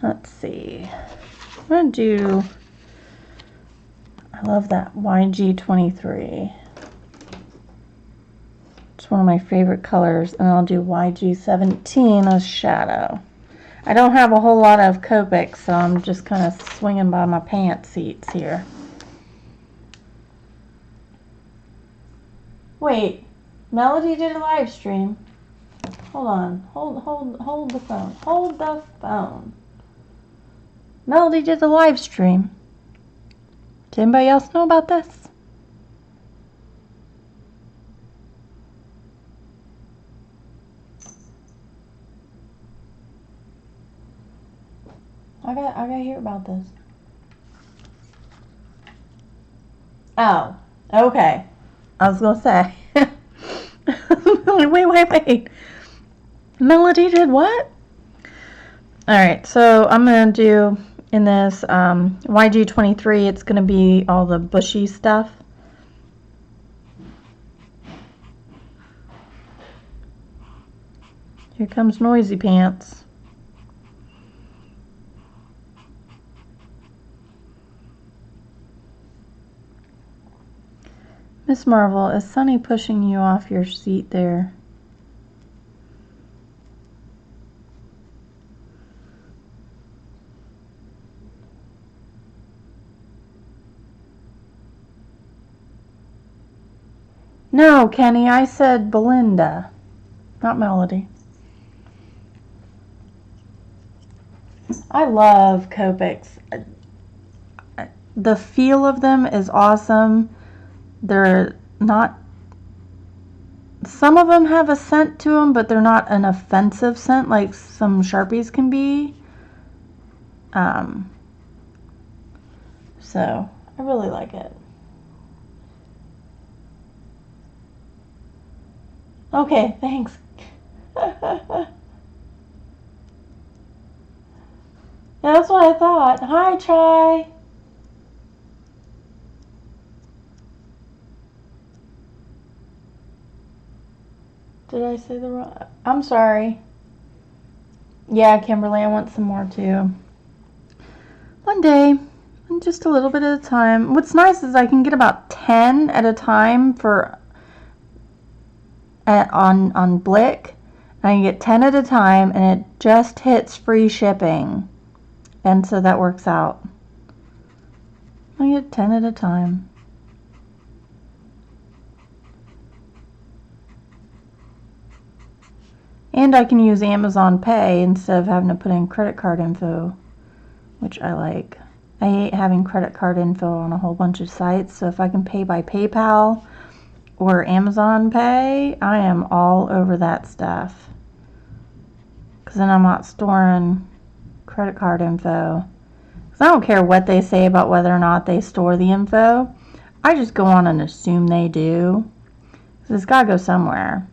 Let's see. I'm going to do, I love that YG23. It's one of my favorite colors. And I'll do YG17 as shadow. I don't have a whole lot of Copic, so I'm just kind of swinging by my pants seats here. Wait, Melody did a live stream. Hold on. Hold the phone. Hold the phone. Melody did a live stream. Does anybody else know about this? I gotta hear about this. Oh, okay. I was gonna say. Wait. Melody did what? Alright, so I'm gonna do in this YG23, it's gonna be all the bushy stuff. Here comes Noisy Pants. Miss Marvel, is Sunny pushing you off your seat there? No, Kenny, I said Belinda, not Melody. I love Copics. The feel of them is awesome. They're not, some of them have a scent to them, but they're not an offensive scent like some Sharpies can be. So I really like it. Okay, thanks. Yeah, that's what I thought. Hi, Chai. Did I say the wrong? I'm sorry. Yeah, Kimberly, I want some more too. One day, just a little bit at a time. What's nice is I can get about 10 at a time for on Blick. I can get 10 at a time, and it just hits free shipping, and so that works out. I get 10 at a time. And I can use Amazon Pay instead of having to put in credit card info, which I like. I hate having credit card info on a whole bunch of sites, so if I can pay by PayPal or Amazon Pay, I am all over that stuff. Because then I'm not storing credit card info. Because I don't care what they say about whether or not they store the info. I just go on and assume they do. Because it's got to go somewhere.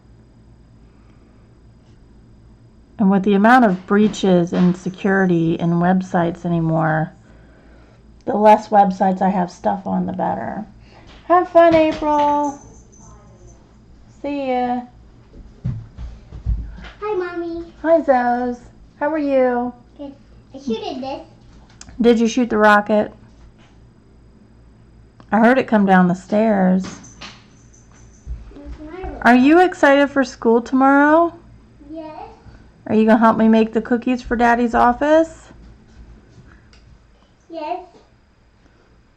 And with the amount of breaches and security in websites anymore, the less websites I have stuff on, the better. Have fun, April. See ya. Hi, Mommy. Hi, Zos. How are you? Good. I shooted this. Did you shoot the rocket? I heard it come down the stairs. Are you excited for school tomorrow? Yes. Are you going to help me make the cookies for Daddy's office? Yes.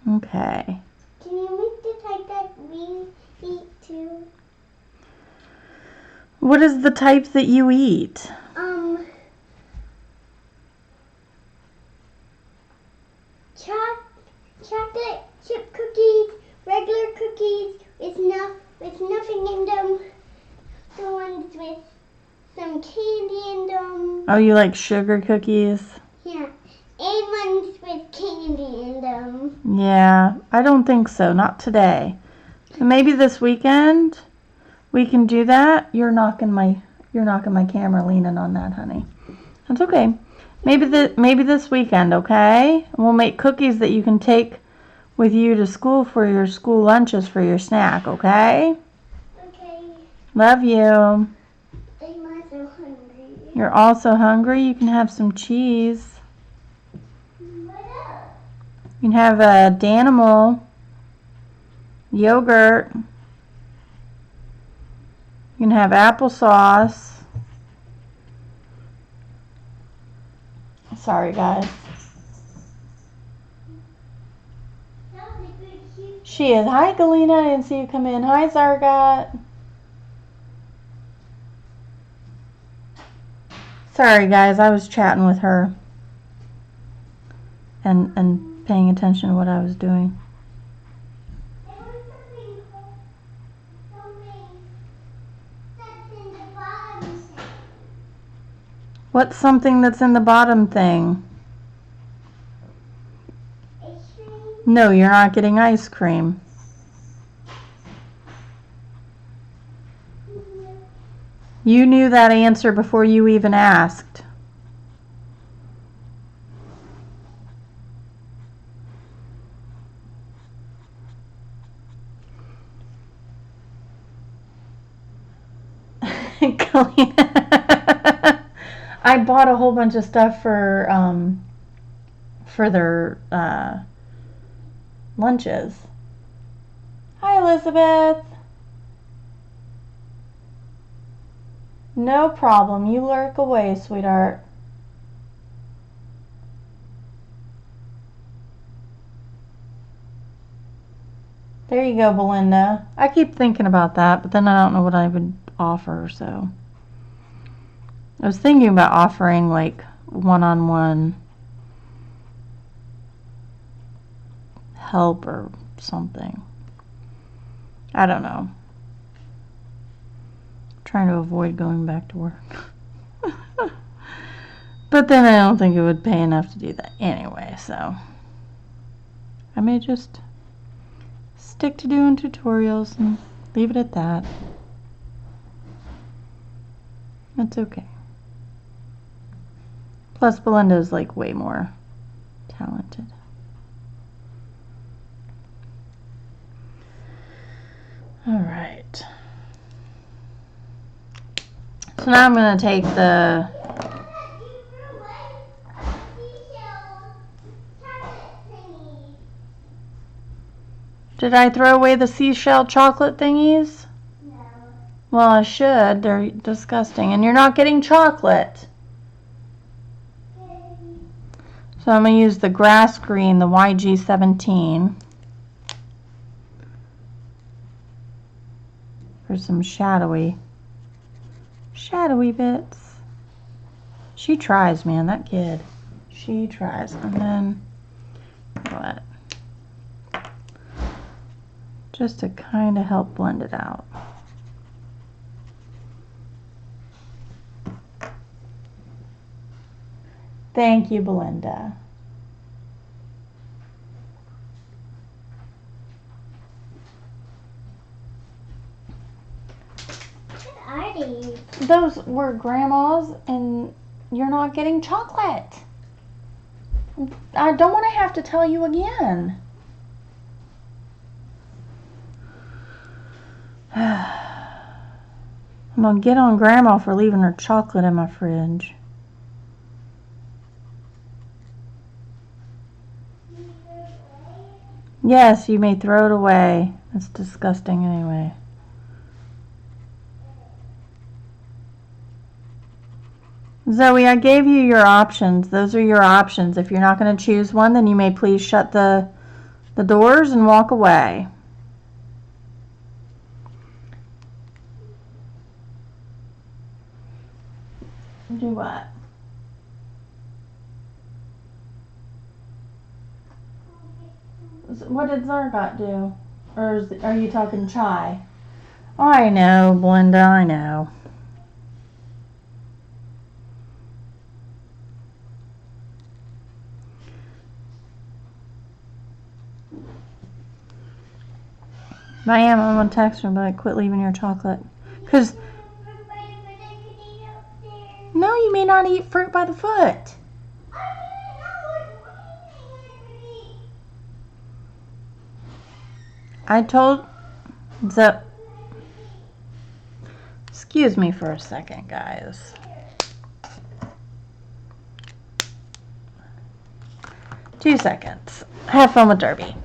Okay. Can you make the type that we eat too? What is the type that you eat? Chocolate chip cookies, regular cookies with nothing in them. The ones with some candy in them. Oh, you like sugar cookies? Yeah. And ones with candy in them. Yeah, I don't think so. Not today. Maybe this weekend we can do that. You're knocking my camera leaning on that, honey. That's okay. Maybe this weekend, okay? And we'll make cookies that you can take with you to school for your school lunches for your snack, okay? Okay. Love you. I'm also hungry. You're also hungry? You can have some cheese. What up? You can have a Danimal, yogurt. You can have applesauce. Sorry, guys. She is. Hi, Galena. I didn't see you come in. Hi, Zargat. Sorry, guys. I was chatting with her and paying attention to what I was doing. What's something that's in the bottom thing? Ice cream? No, you're not getting ice cream. You knew that answer before you even asked. I bought a whole bunch of stuff for their lunches. Hi, Elizabeth. No problem. You lurk away, sweetheart. There you go, Belinda. I keep thinking about that, but then I don't know what I would offer, so. I was thinking about offering like one-on-one help or something. I don't know. I'm trying to avoid going back to work. But then I don't think it would pay enough to do that anyway, so I may just stick to doing tutorials and leave it at that. That's okay. Plus Belinda is like way more talented. All right. So now I'm going to take the Did I throw away the seashell chocolate thingies? No. Well, I should. They're disgusting. And you're not getting chocolate. So I'm going to use the grass green, the YG17, for some shadowy bits. She tries, man, that kid. She tries. And then, what? Just to kind of help blend it out. Thank you, Belinda. What are these? Those were Grandma's, and you're not getting chocolate. I don't want to have to tell you again. I'm going to get on Grandma for leaving her chocolate in my fridge. Yes, you may throw it away. It's disgusting anyway. Zoe, I gave you your options. Those are your options. If you're not going to choose one, then you may please shut the doors and walk away. Do what? What did Zargot do? Or are you talking Chai? I know, Belinda, I know. I am. I'm going to text her, but quit leaving your chocolate. Because, no, you may not eat fruit by the foot. I told excuse me for a second, guys. Two seconds. Have fun with Derby.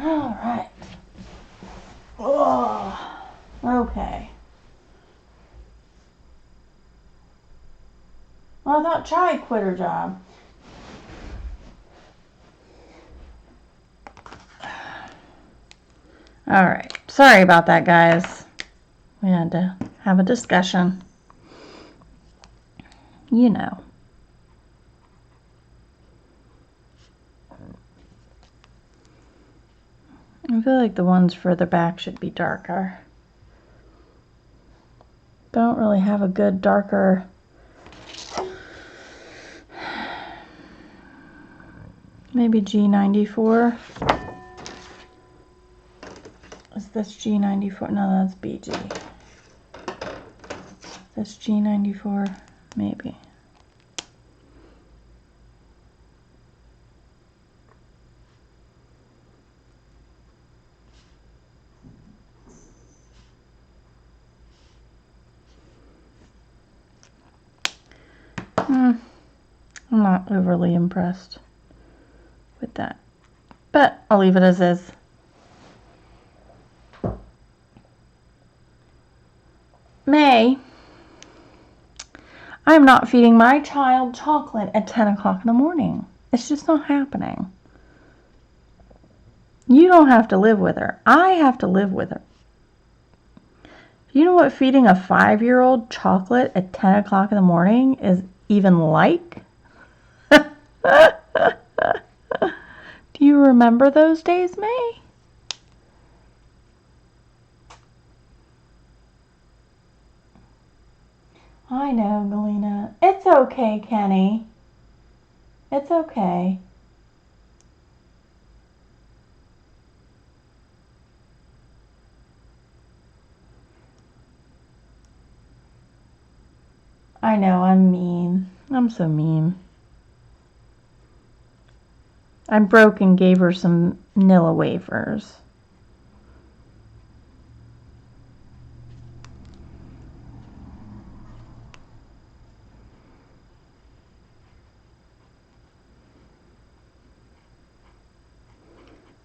All right. Oh, okay. Well, I thought Chai quit her job. All right. Sorry about that, guys. We had to have a discussion. You know. I feel like the ones further back should be darker. Don't really have a good darker. Maybe G94. Is this G94? No, that's BG. That's G94? Maybe. I'm not overly impressed with that. But I'll leave it as is. May, I'm not feeding my child chocolate at 10 o'clock in the morning. It's just not happening. You don't have to live with her. I have to live with her. You know what feeding a 5-year-old chocolate at 10 o'clock in the morning is even like? Do you remember those days, May? I know, Galena. It's okay, Kenny. It's okay. I know, I'm mean. I'm so mean. I broke and gave her some Nilla wafers.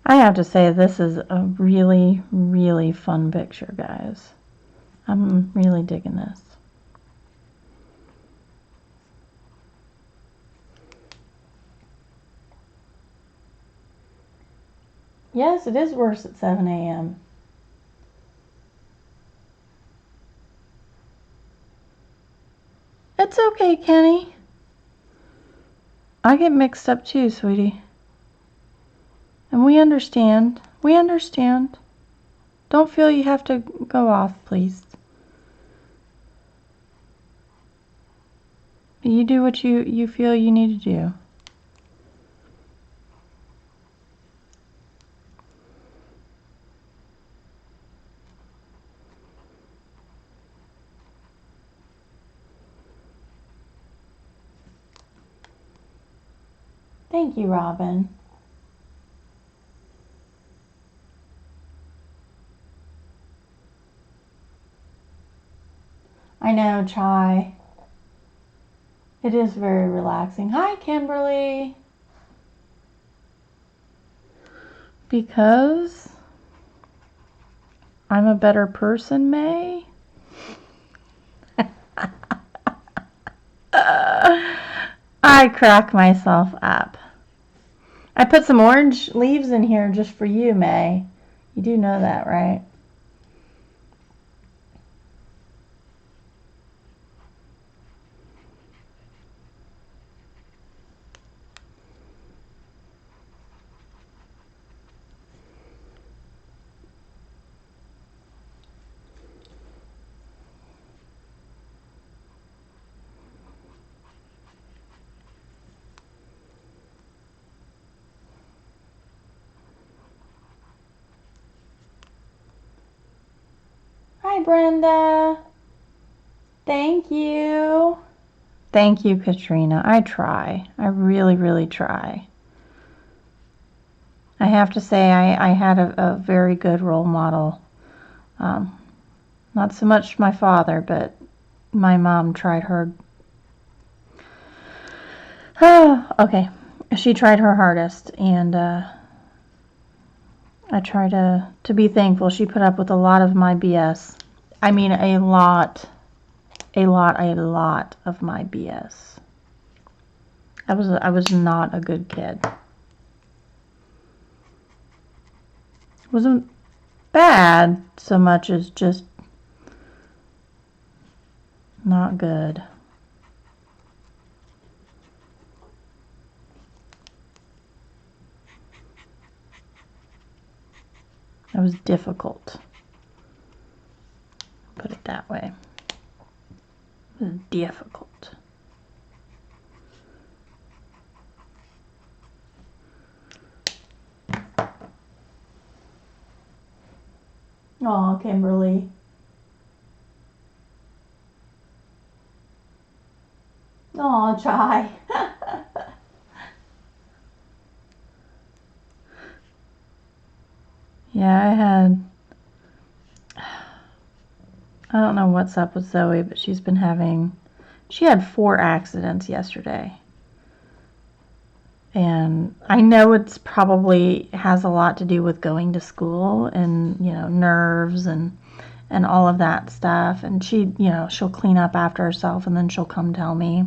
I have to say, this is a really, really fun picture, guys. I'm really digging this. Yes, it is worse at 7 a.m. It's okay, Kenny. I get mixed up too, sweetie. And we understand. We understand. Don't feel you have to go off, please. You do what you feel you need to do. Thank you, Robin. I know, Chai. It is very relaxing. Hi, Kimberly. Because I'm a better person, May? I crack myself up. I put some orange leaves in here just for you, May. You do know that, right? Hi, Brenda. Thank you. Thank you, Katrina. I try. I really, really try. I have to say I had a very good role model. Not so much my father, but my mom tried her. Oh, okay. She tried her hardest, and I try to be thankful. She put up with a lot of my BS. I mean, a lot of my BS. I was not a good kid. It wasn't bad so much as just not good. It was difficult. Put it that way. It was difficult. Oh, Kimberly. Oh, try. Yeah, I don't know what's up with Zoe, but she had 4 accidents yesterday. And I know it's probably has a lot to do with going to school and, you know, nerves and all of that stuff. And she, you know, she'll clean up after herself and then she'll come tell me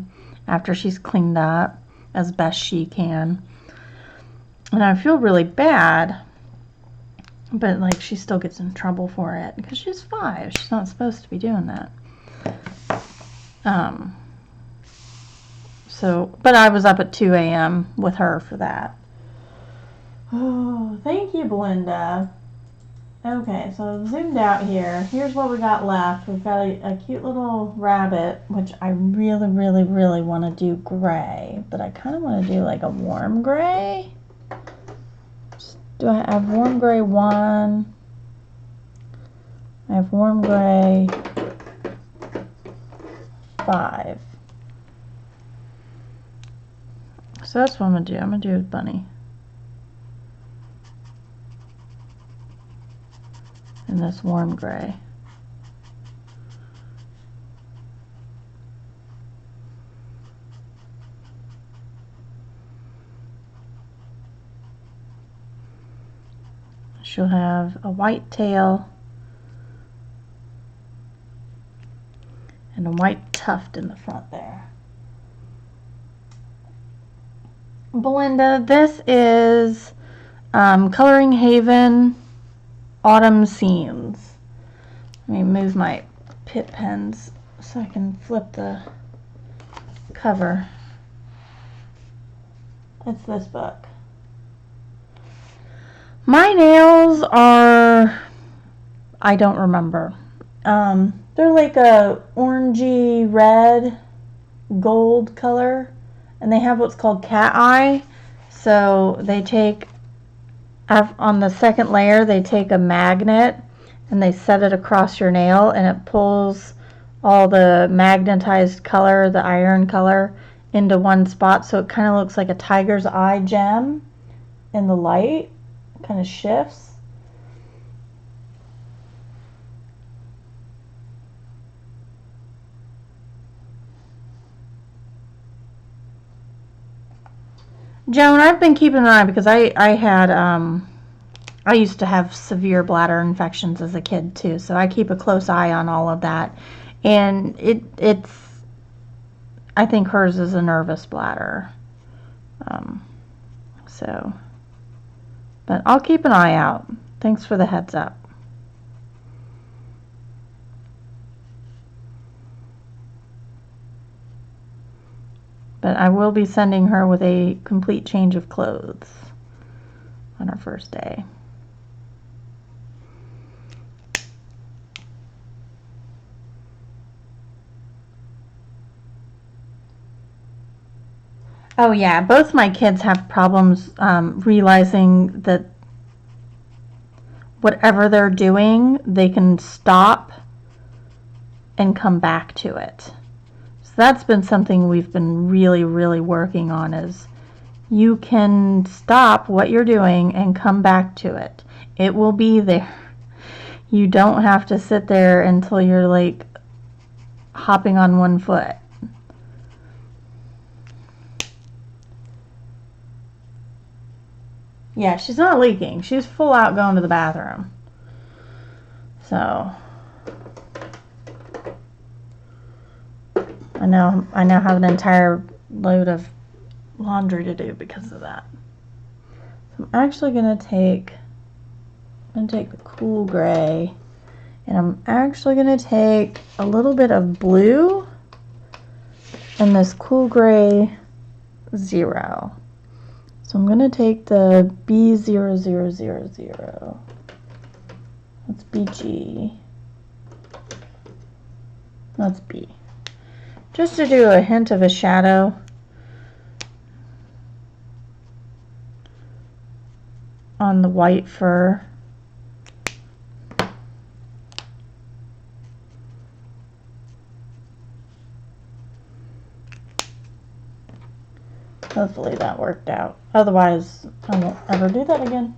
after she's cleaned up as best she can. And I feel really bad, but like she still gets in trouble for it because she's 5. She's not supposed to be doing that. So, but I was up at 2 a.m. with her for that. Oh, thank you, Belinda. Okay, so zoomed out here. Here's what we got left. We've got a cute little rabbit, which I really, really, really want to do gray, but I kind of want to do like a warm gray. Do I have warm gray 1? I have warm gray 5. So that's what I'm going to do. I'm going to do a bunny. In this warm gray. She'll have a white tail and a white tuft in the front there. Belinda, this is Coloring Haven Autumn Scenes. Let me move my Pitt pens so I can flip the cover. It's this book. My nails are, I don't remember. They're like a orangey red gold color, and they have what's called cat eye. So they take, on the second layer, they take a magnet and they set it across your nail, and it pulls all the magnetized color, the iron color, into one spot, so it kind of looks like a tiger's eye gem in the light. It kind of shifts. Joan, I've been keeping an eye because I used to have severe bladder infections as a kid too, so I keep a close eye on all of that. And it's I think hers is a nervous bladder. But I'll keep an eye out. Thanks for the heads up. But I will be sending her with a complete change of clothes on her first day. Oh yeah, both my kids have problems realizing that whatever they're doing, they can stop and come back to it. So that's been something we've been really, really working on, is you can stop what you're doing and come back to it. It will be there. You don't have to sit there until you're like hopping on one foot. Yeah, she's not leaking. She's full out going to the bathroom. So I now have an entire load of laundry to do because of that. So I'm actually gonna take the cool gray, and I'm actually gonna take a little bit of blue and this cool gray 0. So I'm gonna take the B0000. That's BG. That's B. Just to do a hint of a shadow. On the white fur. Hopefully that worked out. Otherwise, I won't ever do that again.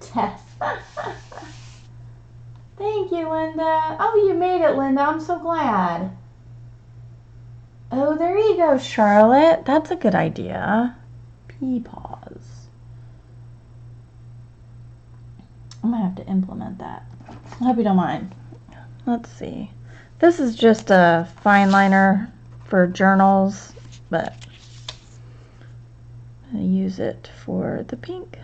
Tess. Thank you, Linda. Oh, you made it, Linda. I'm so glad. Oh, there you go, Charlotte. That's a good idea. Pause. I'm going to have to implement that. I hope you don't mind. Let's see. This is just a fine liner for journals, but I'm going to use it for the pink.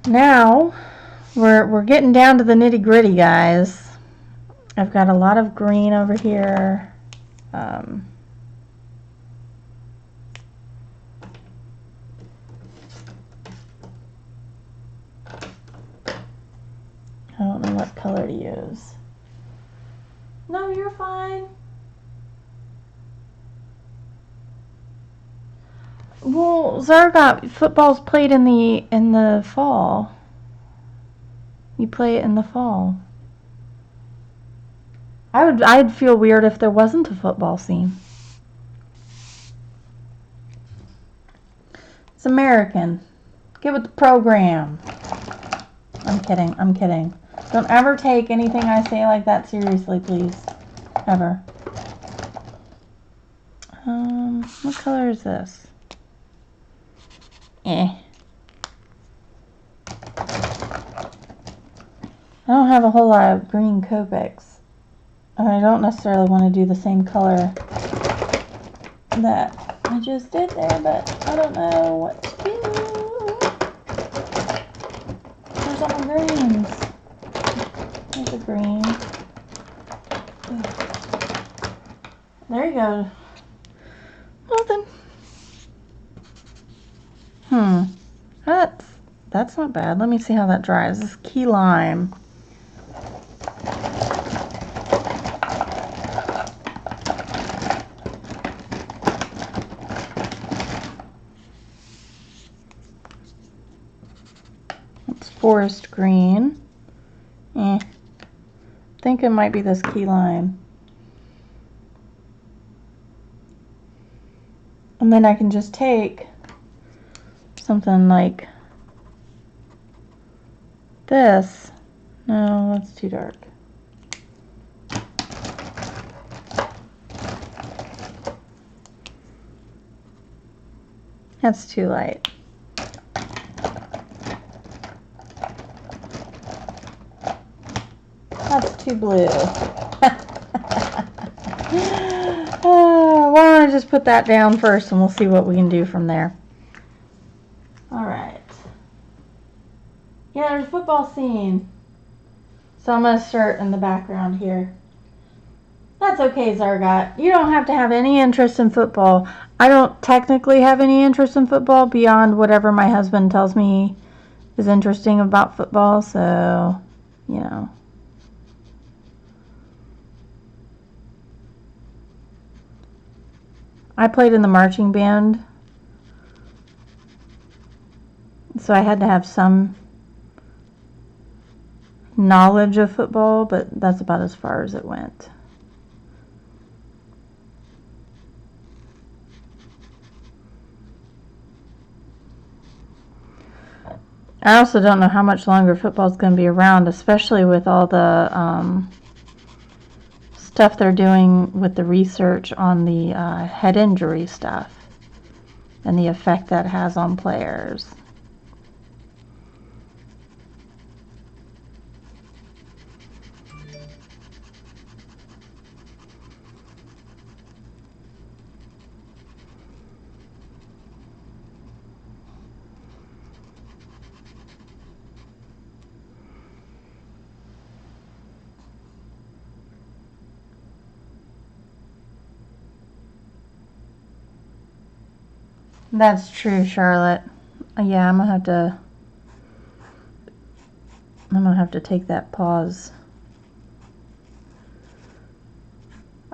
Now we're getting down to the nitty-gritty, guys. I've got a lot of green over here. I don't know what color to use. No, you're fine. Well, Zargot, football's played in the fall. You play it in the fall. I'd feel weird if there wasn't a football scene. It's American. Get with the program. I'm kidding. I'm kidding. Don't ever take anything I say like that seriously, please. Ever. What color is this? I don't have a whole lot of green Copics. I don't necessarily want to do the same color that I just did there, but I don't know what to do. Where's all my greens? There's a green. There you go. Well then. That's not bad. Let me see how that dries. This is key lime. It's forest green. I think it might be this key lime. And then I can just take something like this. No, that's too dark. That's too light. That's too blue. Why don't I just put that down first and we'll see what we can do from there. Alright. Yeah, there's a football scene. So I'm going to start in the background here. That's okay, Zargot. You don't have to have any interest in football. I don't technically have any interest in football beyond whatever my husband tells me is interesting about football. So, you know. I played in the marching band. So I had to have some knowledge of football, but that's about as far as it went. I also don't know how much longer football is going to be around, especially with all the stuff they're doing with the research on the head injury stuff and the effect that has on players. That's true, Charlotte. Yeah, I'm gonna have to take that pause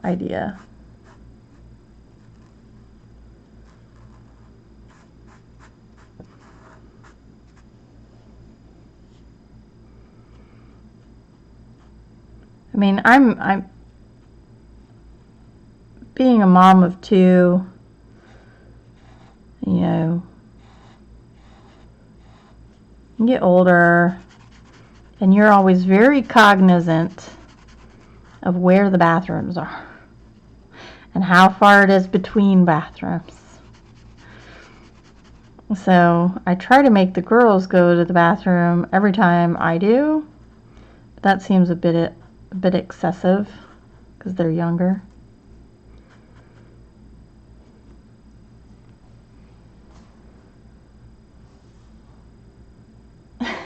idea. I mean, I'm being a mom of two, you know, you get older and you're always very cognizant of where the bathrooms are and how far it is between bathrooms. So I try to make the girls go to the bathroom every time I do. But that seems a bit excessive because they're younger.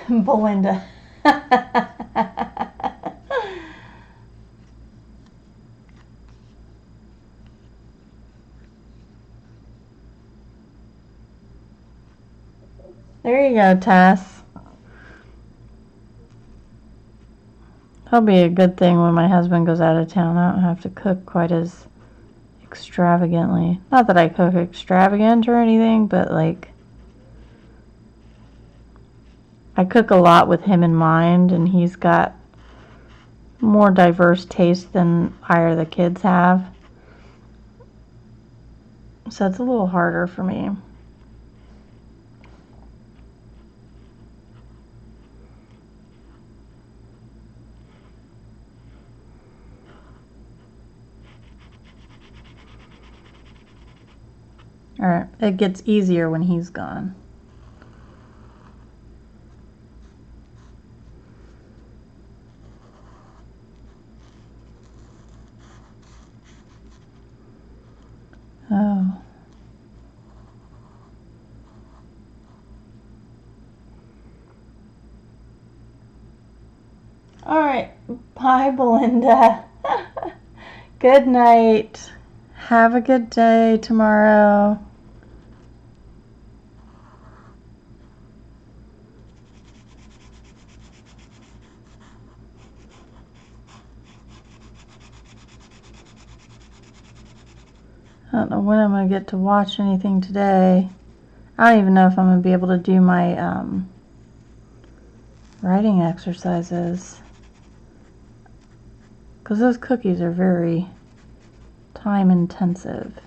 Belinda. There you go, Tess. That'll be a good thing when my husband goes out of town. I don't have to cook quite as extravagantly. Not that I cook extravagant or anything, but like I cook a lot with him in mind, and he's got more diverse taste than either of the kids have. So it's a little harder for me. Alright, it gets easier when he's gone. Oh. Alright, bye Belinda. Good night. Have a good day tomorrow. I don't know when I'm going to get to watch anything today. I don't even know if I'm going to be able to do my writing exercises. Because those cookies are very time intensive.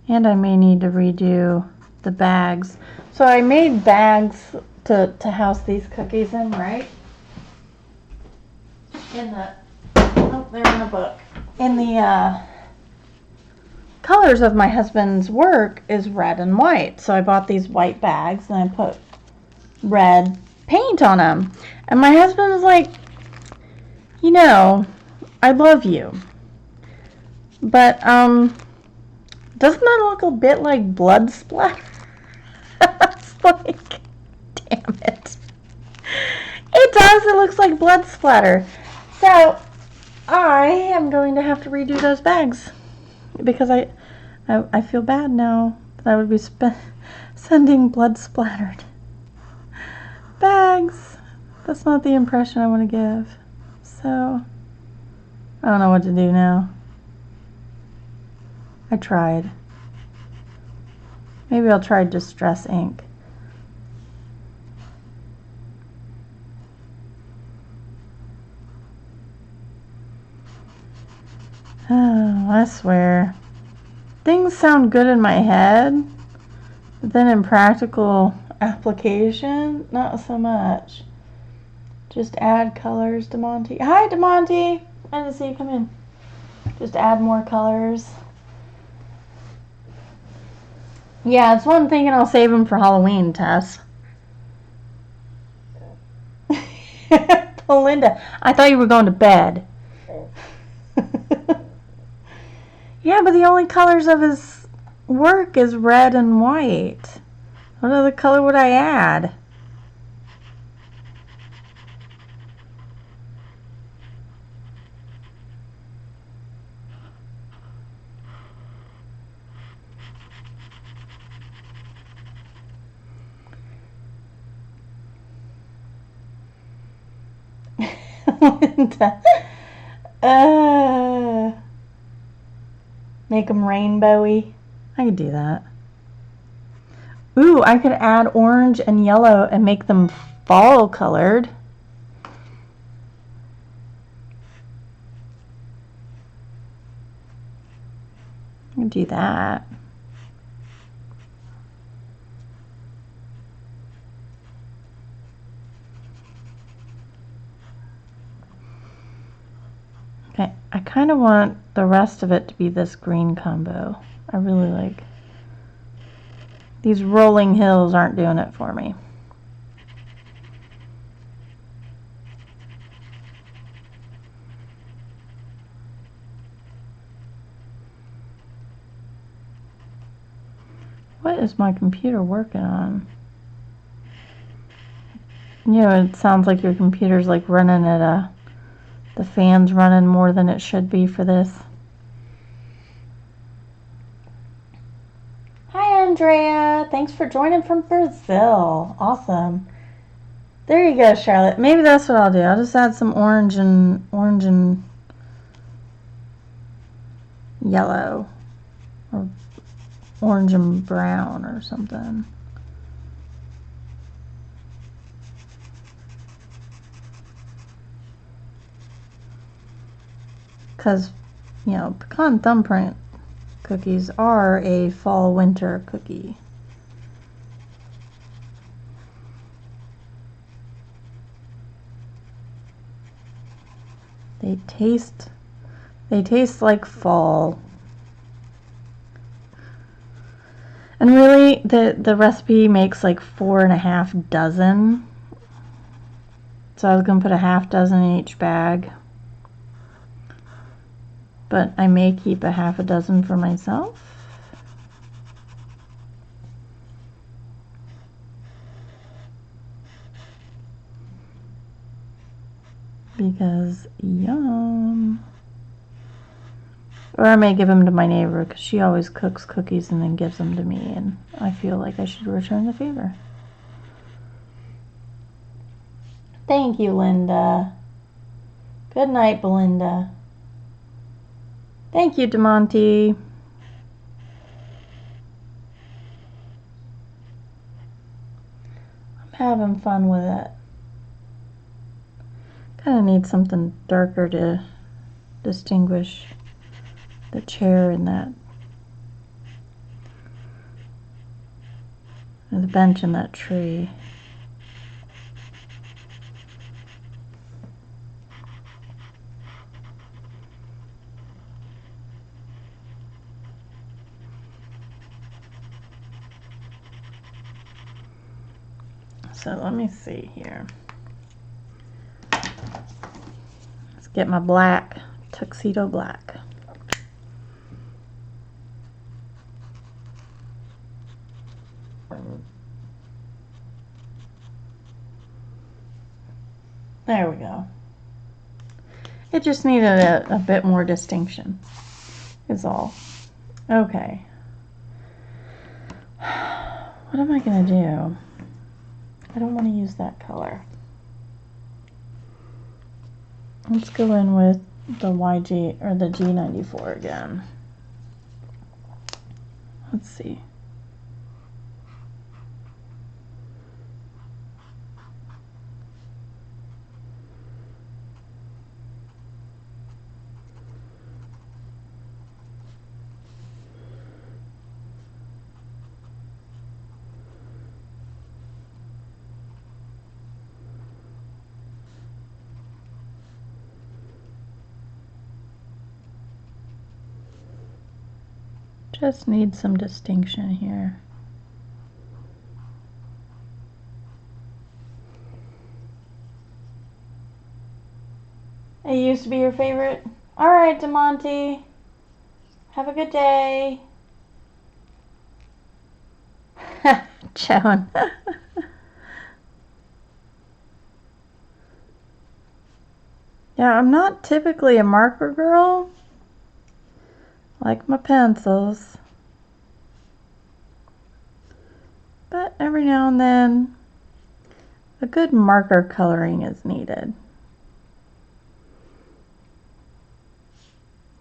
And I may need to redo the bags. So I made bags to house these cookies in, right? In the, oh, they're in the book. In the colors of my husband's work is red and white. So I bought these white bags and I put red paint on them. And my husband was like, you know, I love you, but doesn't that look a bit like blood splatter? It's like, damn it. It does, it looks like blood splatter. So I am going to have to redo those bags because I feel bad now that I would be sending blood splattered bags. That's not the impression I want to give. So I don't know what to do now. I tried. Maybe I'll try Distress ink. Oh, I swear. Things sound good in my head, but then in practical Application? Not so much. Just add colors, DeMonte. Hi, DeMonte. I didn't see you come in. Just add more colors. Yeah, it's one thing, and I'll save them for Halloween, Tess. Belinda, I thought you were going to bed. Yeah, but the only colors of his work is red and white. What other color would I add? Linda. Make them rainbowy. I could do that. Ooh, I could add orange and yellow and make them fall colored. I could do that. Okay, I kind of want the rest of it to be this green combo. I really like. These rolling hills aren't doing it for me. What is my computer working on? You know, it sounds like your computer's like running at the fan's running more than it should be for this. Hi, Andrea. Thanks for joining from Brazil. Awesome. There you go, Charlotte. Maybe that's what I'll do. I'll just add some orange and yellow, or orange and brown or something. Because, you know, pecan thumbprint cookies are a fall winter cookie. They taste like fall. And really, the recipe makes like 4.5 dozen. So I was going to put a half dozen in each bag. But I may keep a half a dozen for myself. Because yum. Or I may give them to my neighbor because she always cooks cookies and then gives them to me, and I feel like I should return the favor. Thank you, Linda. Good night, Belinda. Thank you, DeMonte. I'm having fun with it. Kind of need something darker to distinguish the chair and the bench and that tree. So let me see here. Let's get my black, tuxedo black. There we go. It just needed a bit more distinction, is all. Okay. What am I going to do? I don't want to use that color. Let's go in with the YG or the G94 again. Let's see. Just need some distinction here. It used to be your favorite? Alright, DeMonte. Have a good day. Joan. Yeah, I'm not typically a marker girl. Like my pencils. But every now and then, a good marker coloring is needed.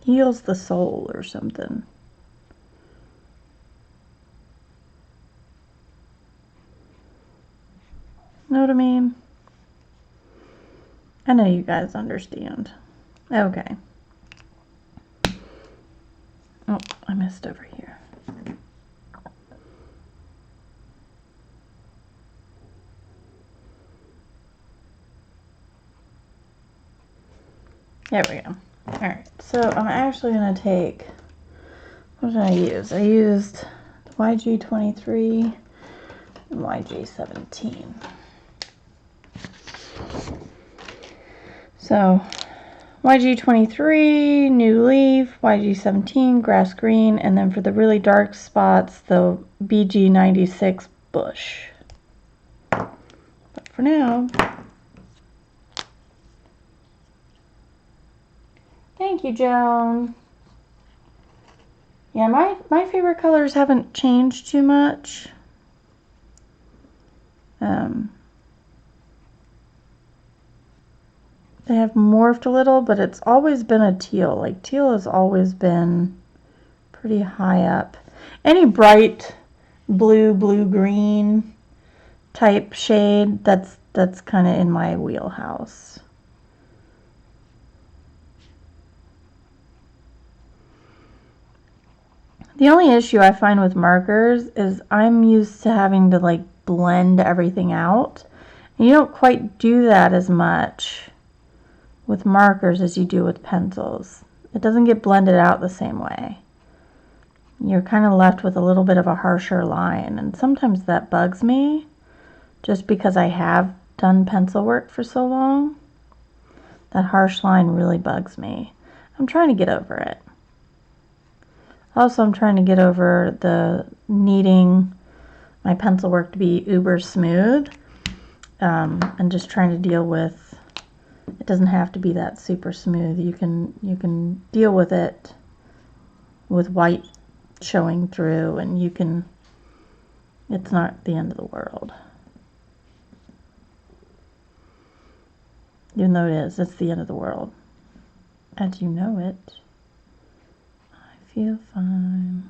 Heals the soul or something. Know what I mean? I know you guys understand. Okay. Oh, I missed over here. There we go. Alright, so I'm actually going to take, what did I use? I used YG23 and YG17. So YG23, new leaf, YG17, grass green, and then for the really dark spots, the BG96 bush. But for now, thank you, Joan. Yeah, my favorite colors haven't changed too much. They have morphed a little, but it's always been a teal. Like, teal has always been pretty high up. Any bright blue, blue-green type shade, that's kind of in my wheelhouse. The only issue I find with markers is I'm used to having to like blend everything out. And you don't quite do that as much with markers as you do with pencils. It doesn't get blended out the same way. You're kind of left with a little bit of a harsher line, and sometimes that bugs me just because I have done pencil work for so long. That harsh line really bugs me. I'm trying to get over it. Also, I'm trying to get over the needing my pencil work to be uber smooth, and just trying to deal with, it doesn't have to be that super smooth. You can deal with it with white showing through, and it's not the end of the world. Even though it's the end of the world. As you know it, I feel fine.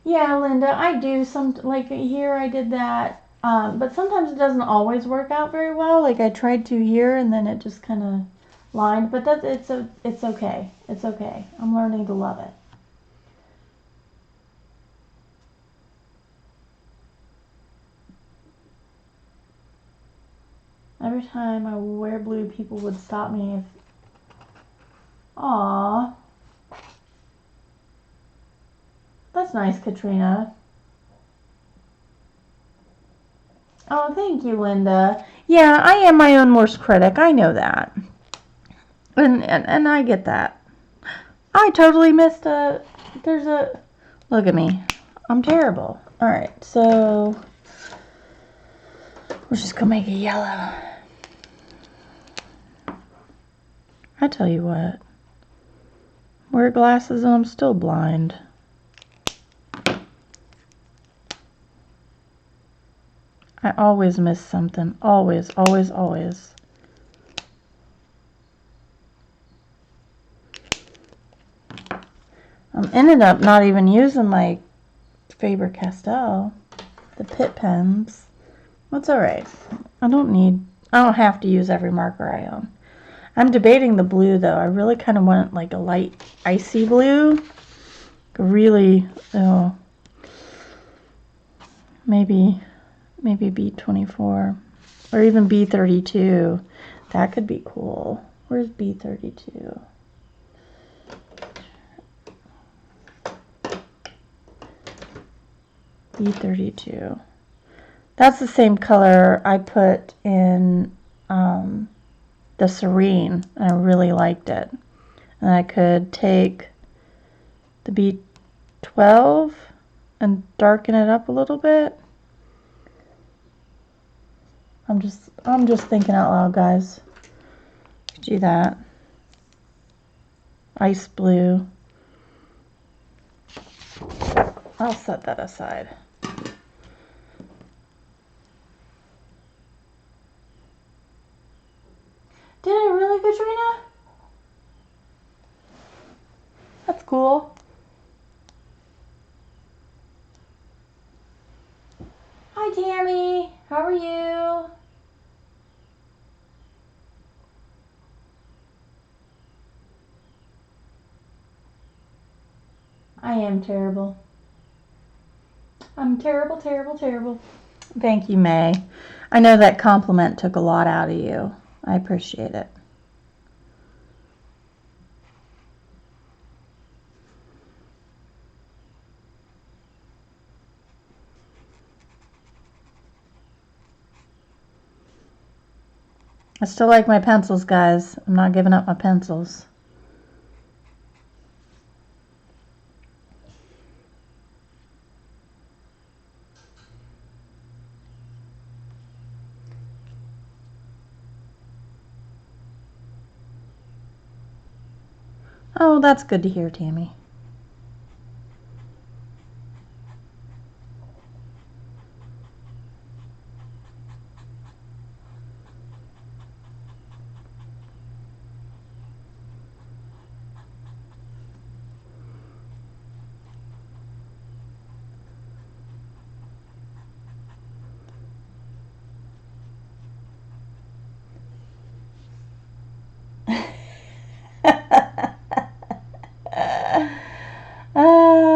Yeah, Linda, I do like here I did that, but sometimes it doesn't always work out very well. Like I tried to here and then it just kind of lined, but it's okay. It's okay. I'm learning to love it. Every time I wear blue, people would stop me. Aww. That's nice, Katrina. Oh, thank you, Linda. Yeah, I am my own worst critic. I know that. And I get that. I totally missed look at me. I'm terrible. Alright, so we're just gonna make it yellow. I tell you what. Wear glasses and I'm still blind. I always miss something. Always, always, always. Ended up not even using my Faber-Castell, the Pitt pens. That's alright. I don't have to use every marker I own. I'm debating the blue though. I really kind of want like a light icy blue. Really, maybe B24. Or even B32. That could be cool. Where's B32? B32. That's the same color I put in the Serene, and I really liked it. And I could take the B12 and darken it up a little bit. I'm just thinking out loud, guys. Do that. Ice blue. I'll set that aside. Did I really, Katrina? That's cool. Hi, Tammy. How are you? I am terrible. I'm terrible, terrible, terrible. Thank you, May. I know that compliment took a lot out of you. I appreciate it. I still like my pencils, guys. I'm not giving up my pencils. Oh, that's good to hear, Tammy.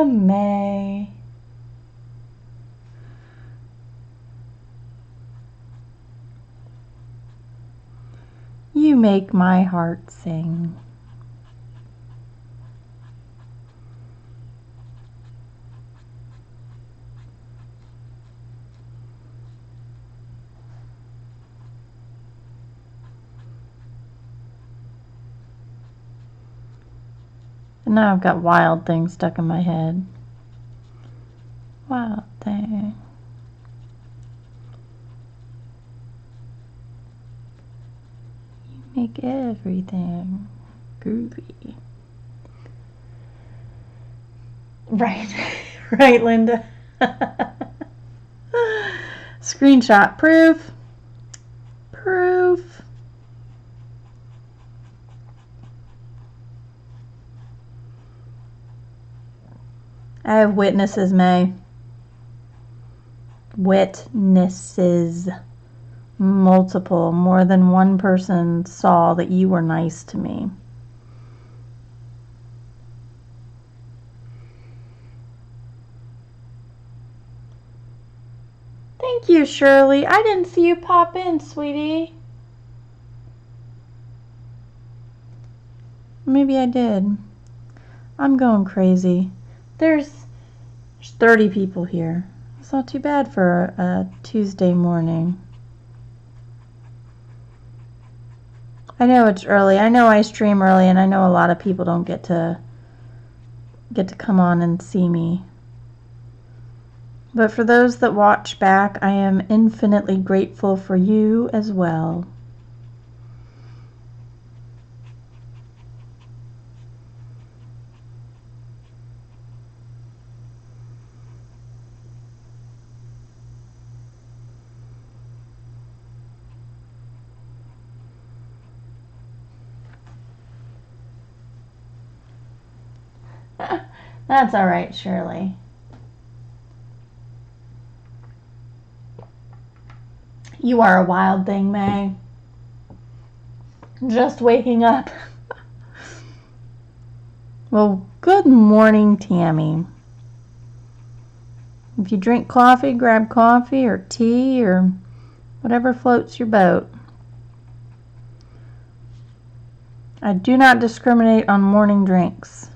May. You make my heart sing. And now I've got wild things stuck in my head. Wild thing. You make everything groovy. Right. Right, Linda. Screenshot proof. Proof. I have witnesses, May. Witnesses. Multiple. More than one person saw that you were nice to me. Thank you, Shirley. I didn't see you pop in, sweetie. Maybe I did. I'm going crazy. There's 30 people here. It's not too bad for a Tuesday morning. I know it's early. I know I stream early, and I know a lot of people don't get to come on and see me. But for those that watch back, I am infinitely grateful for you as well. That's all right, Shirley. You are a wild thing, May. Just waking up. Well, good morning, Tammy. If you drink coffee, grab coffee or tea or Whatever floats your boat. I do not discriminate on morning drinks,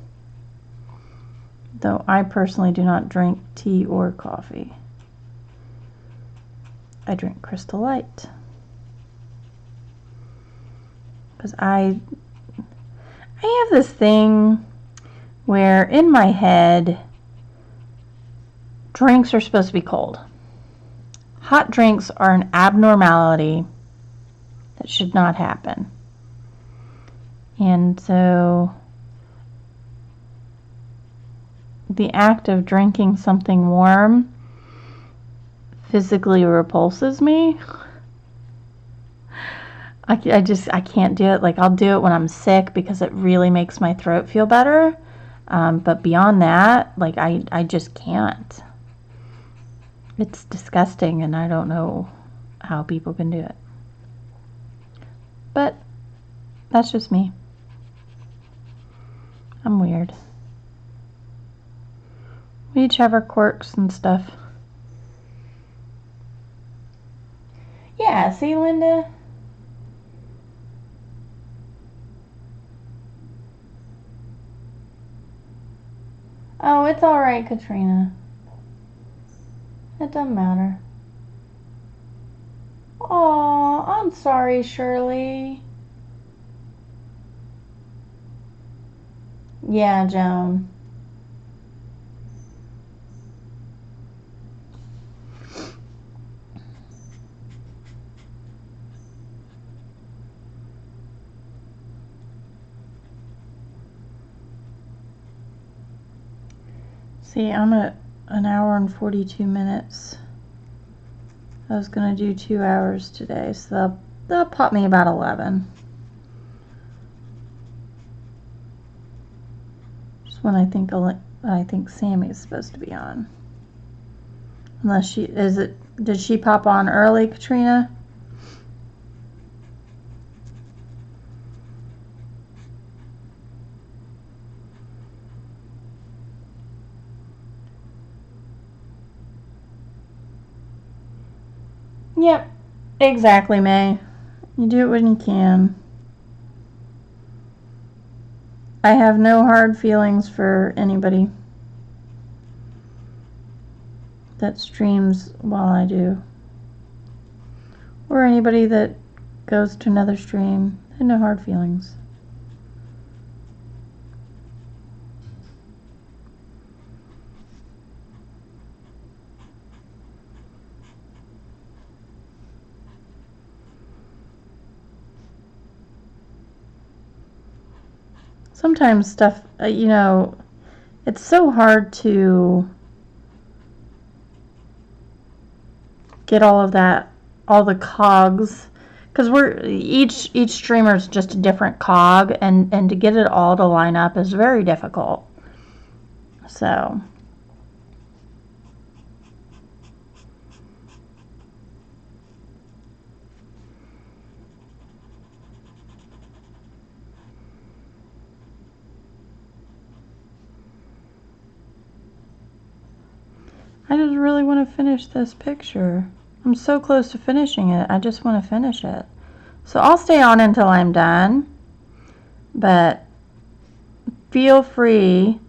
though I personally do not drink tea or coffee. I drink Crystal Light because I have this thing where in my head drinks are supposed to be cold. Hot drinks are an abnormality that should not happen. And so the act of drinking something warm physically repulses me. I can't do it. Like, I'll do it when I'm sick because it really makes my throat feel better. But beyond that, like, I just can't. It's disgusting, and I don't know how people can do it. But that's just me. I'm weird. We each have our quirks and stuff. Yeah, see, Linda? Oh, it's alright, Katrina. It doesn't matter. Aw, I'm sorry, Shirley. Yeah, Joan. See, I'm at an hour and 42 minutes. I was going to do 2 hours today, so that'll pop me about 11. Just when I think Sammy's supposed to be on. Unless did she pop on early, Katrina? Yep, exactly, May. You do it when you can. I have no hard feelings for anybody that streams while I do. Or anybody that goes to another stream. I have no hard feelings. Sometimes stuff, it's so hard to get all the cogs, because each streamer is just a different cog, and to get it all to line up is very difficult. So I just really want to finish this picture. I'm so close to finishing it. I just want to finish it. So I'll stay on until I'm done. But feel free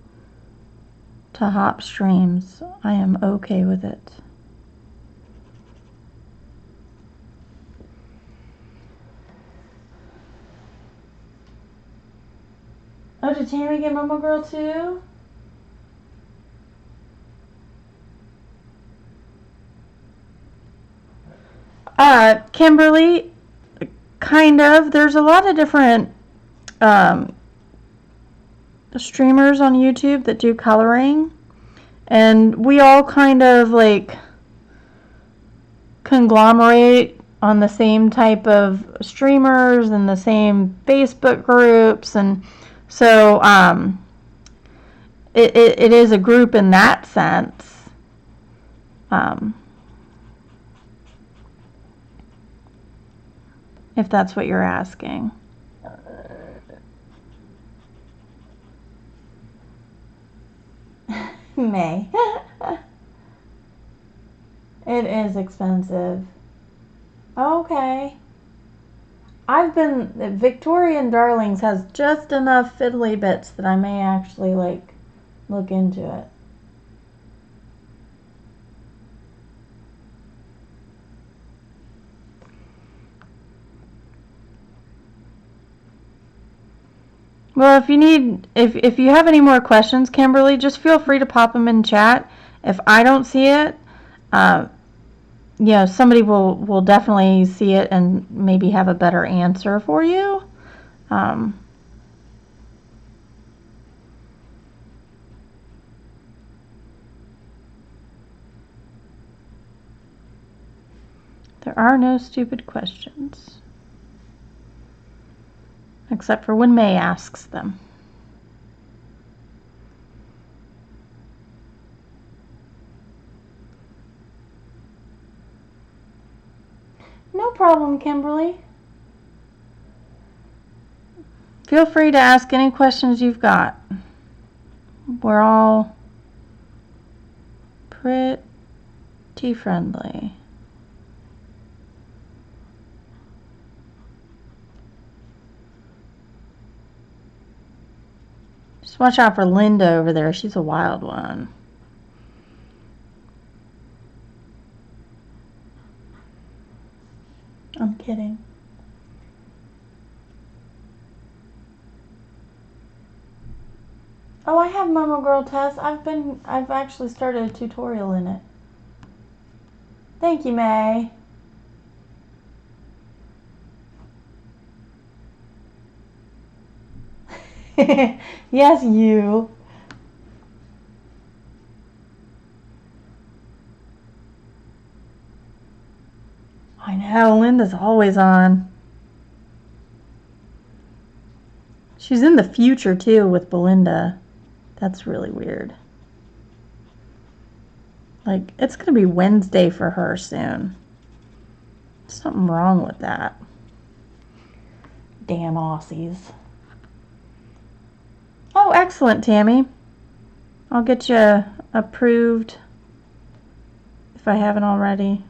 to hop streams. I am okay with it. Oh, did Tammy get Momo Girl too? Kimberly, kind of. There's a lot of different streamers on YouTube that do coloring, and we all kind of like conglomerate on the same type of streamers and the same Facebook groups, and so it is a group in that sense. If that's what you're asking. May. It is expensive. Okay. Victorian Darlings has just enough fiddly bits that I may actually like look into it. Well, if you have any more questions, Kimberly, just feel free to pop them in chat. If I don't see it, somebody will definitely see it and maybe have a better answer for you. There are no stupid questions. Except for when May asks them. No problem, Kimberly. Feel free to ask any questions you've got. We're all pretty friendly. Just watch out for Linda over there. She's a wild one. I'm kidding. Oh, I have Momo Girl Tess. I've actually started a tutorial in it. Thank you, May. Yes, you. I know, Linda's always on. She's in the future, too, with Belinda. That's really weird. Like, it's going to be Wednesday for her soon. Something wrong with that. Damn Aussies. Oh, excellent, Tammy. I'll get you approved if I haven't already.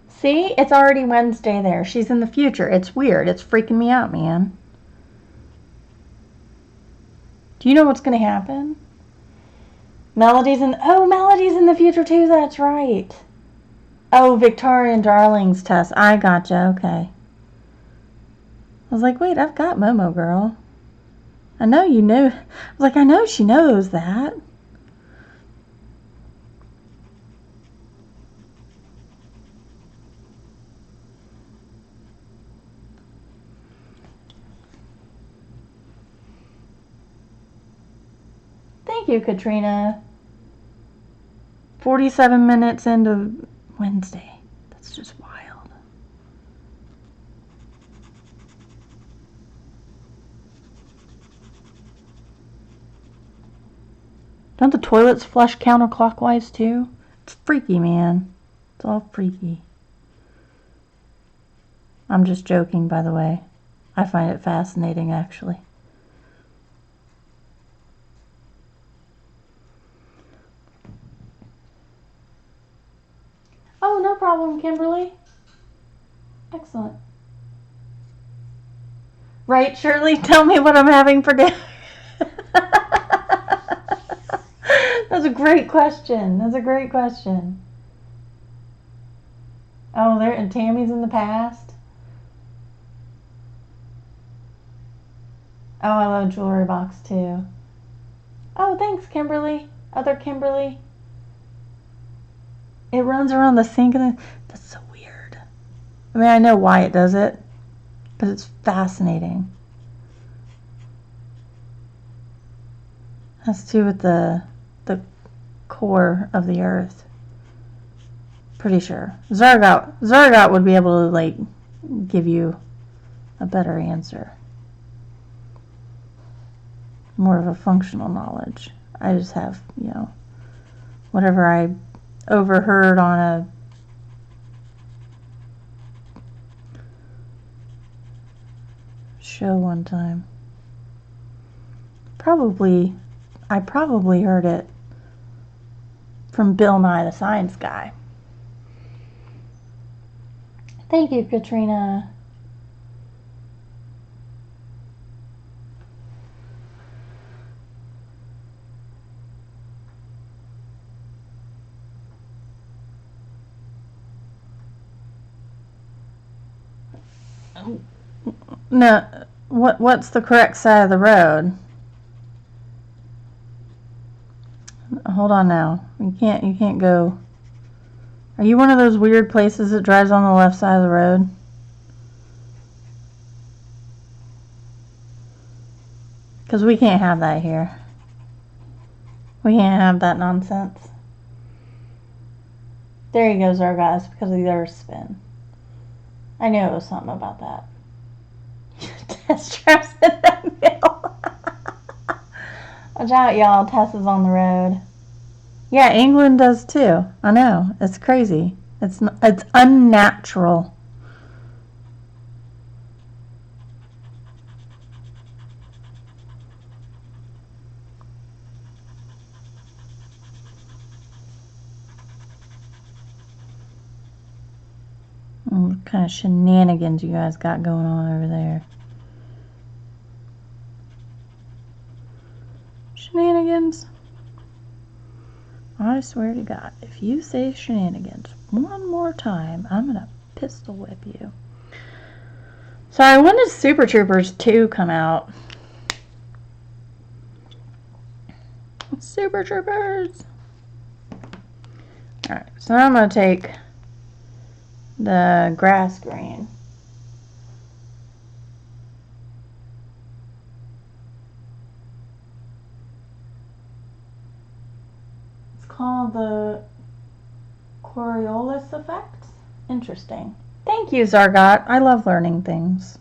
See, it's already Wednesday there. She's in the future. It's weird. It's freaking me out, man. Do you know what's going to happen? Melody's in the future too. That's right. Oh, Victorian Darlings Tess. I gotcha. Okay. I was like, wait, I've got Momo Girl. I know you know. I was like, I know she knows that. Thank you, Katrina. 47 minutes into Wednesday. That's just wild. Don't the toilets flush counterclockwise too? It's freaky, man. It's all freaky. I'm just joking, by the way. I find it fascinating, actually. Oh, no problem, Kimberly. Excellent. Right, Shirley? Tell me what I'm having for dinner. That's a great question. That's a great question. Oh, and Tammy's in the past. Oh, I love Jewelry Box too. Oh, thanks, Kimberly. Other Kimberly. It runs around the sink and that's so weird. I mean, I know why it does it, but it's fascinating. Has to do with the core of the earth. Pretty sure. Zargot would be able to like give you a better answer. More of a functional knowledge. I just have, whatever I overheard on a show one time. I probably heard it from Bill Nye the Science Guy. Thank you, Katrina. No, what's the correct side of the road? Hold on now. You can't go. Are you one of those weird places that drives on the left side of the road? Because we can't have that here. We can't have that nonsense. There he goes, our guys, because of the earth spin. I knew it was something about that. Tess traps in the middle. Watch out, y'all. Tess is on the road. Yeah, England does too. I know. It's crazy. It's unnatural. What kind of shenanigans you guys got going on over there? Shenanigans? I swear to God, if you say shenanigans one more time, I'm gonna pistol whip you. Sorry, when does Super Troopers 2 come out? Super Troopers! Alright, so I'm gonna take the grass green. It's called the Coriolis effect. Interesting. Thank you, Zargot. I love learning things.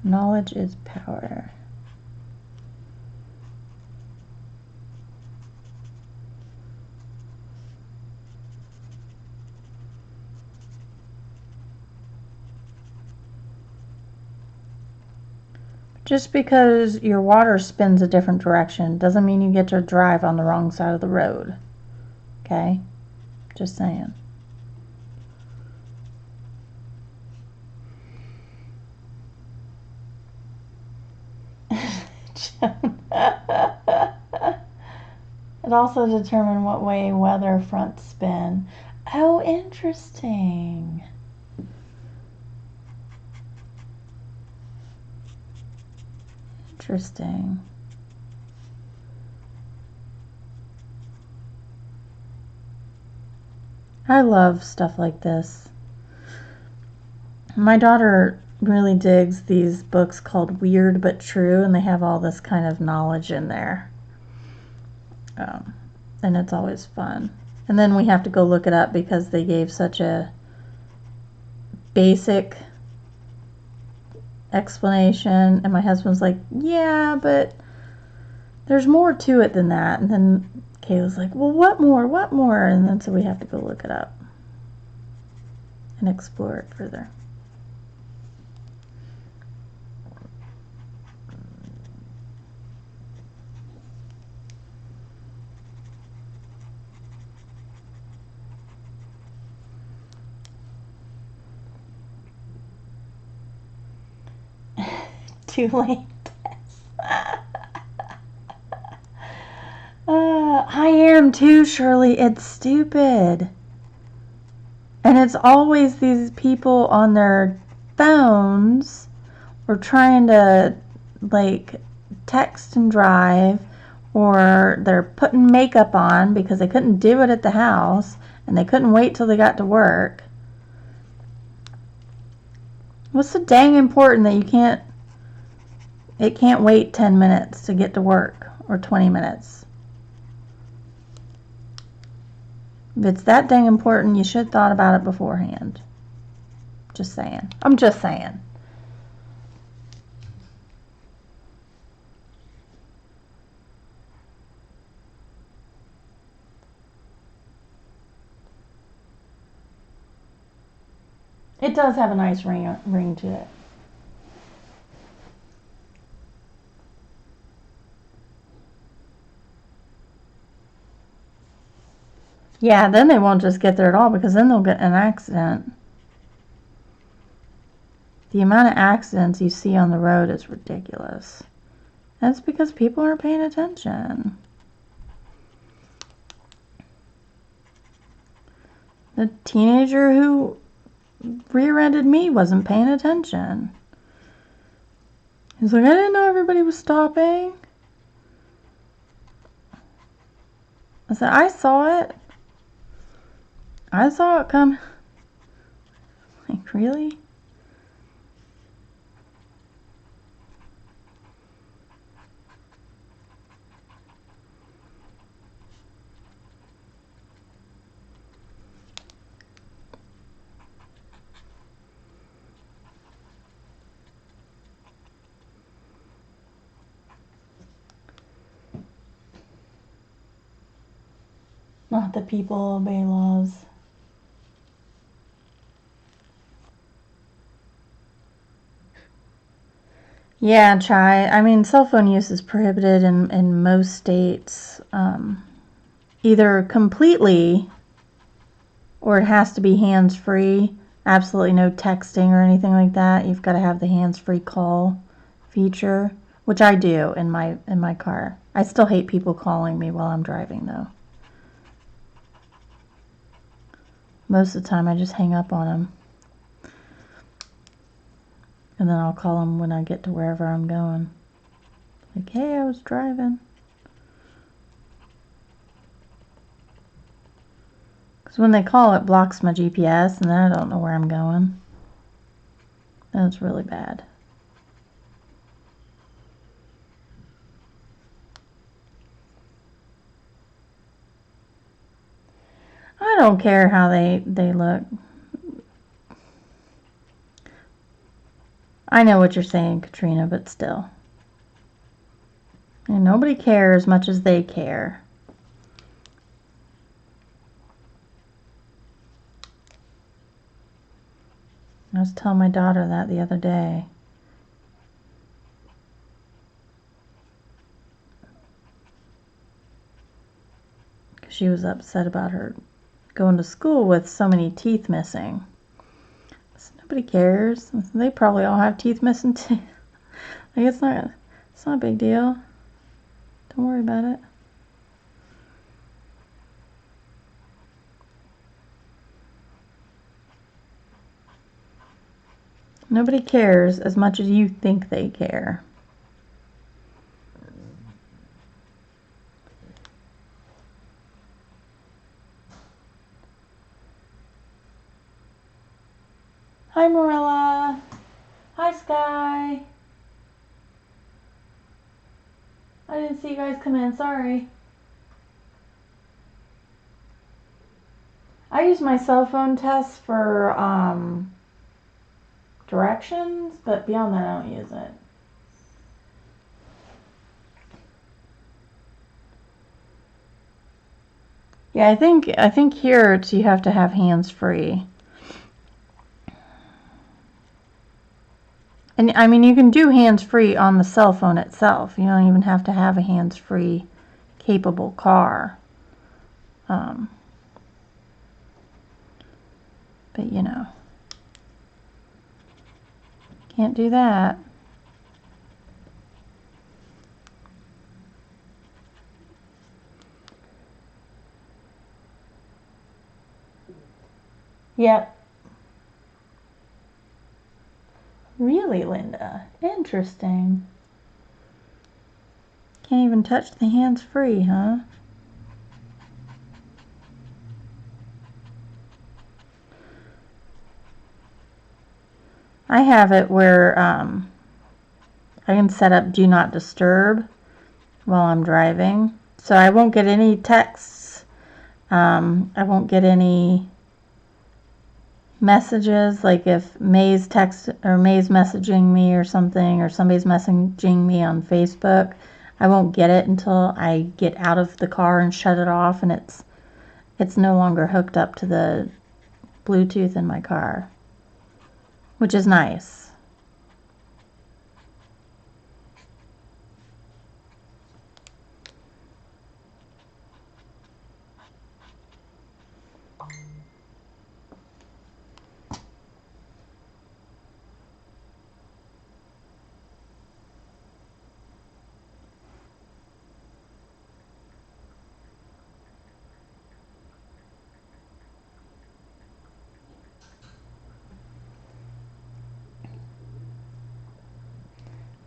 Knowledge is power. Just because your water spins a different direction doesn't mean you get to drive on the wrong side of the road. Okay? Just saying. It also determines what way weather fronts spin. Oh, interesting. Interesting. I love stuff like this. My daughter really digs these books called Weird But True, and they have all this kind of knowledge in there. And it's always fun. And then we have to go look it up because they gave such a basic explanation, and my husband's like, yeah, but there's more to it than that. And then Kayla's like, well, what more? And then so we have to go look it up and explore it further. Too late. I am too, Shirley. It's stupid. And it's always these people on their phones or trying to like text and drive, or they're putting makeup on because they couldn't do it at the house and they couldn't wait till they got to work. What's so dang important that it can't wait 10 minutes to get to work, or 20 minutes? If it's that dang important, you should have thought about it beforehand. Just saying. I'm just saying. It does have a nice ring to it. Yeah, then they won't just get there at all, because then they'll get an accident. The amount of accidents you see on the road is ridiculous. That's because people aren't paying attention. The teenager who rear-ended me wasn't paying attention. He's like, I didn't know everybody was stopping. I said, I saw it. I saw it come. Like, really? Not the people obey laws. Yeah, try. I mean, cell phone use is prohibited in most states, either completely or it has to be hands-free. Absolutely no texting or anything like that. You've got to have the hands-free call feature, which I do in my car. I still hate people calling me while I'm driving, though. Most of the time, I just hang up on them. And then I'll call them when I get to wherever I'm going. Like, hey, I was driving. Because when they call, it blocks my GPS, and then I don't know where I'm going. That's really bad. I don't care how they look. I know what you're saying, Katrina, but still. And nobody cares as much as they care. I was telling my daughter that the other day. She was upset about her going to school with so many teeth missing. So nobody cares. They probably all have teeth missing too. Like, it's not a big deal. Don't worry about it. Nobody cares as much as you think they care. Hi, Marilla. Hi, Sky. I didn't see you guys come in. Sorry. I use my cell phone test for directions, but beyond that, I don't use it. Yeah, I think here you have to have hands free. And I mean, you can do hands-free on the cell phone itself. You don't even have to have a hands-free capable car. But you know, can't do that. Yep. Really, Linda? Interesting. Can't even touch the hands-free, huh? I have it where I can set up Do Not Disturb while I'm driving. So I won't get any texts. I won't get any messages, like if May's messaging me or something, or somebody's messaging me on Facebook. I won't get it until I get out of the car and shut it off, and it's no longer hooked up to the Bluetooth in my car, which is nice.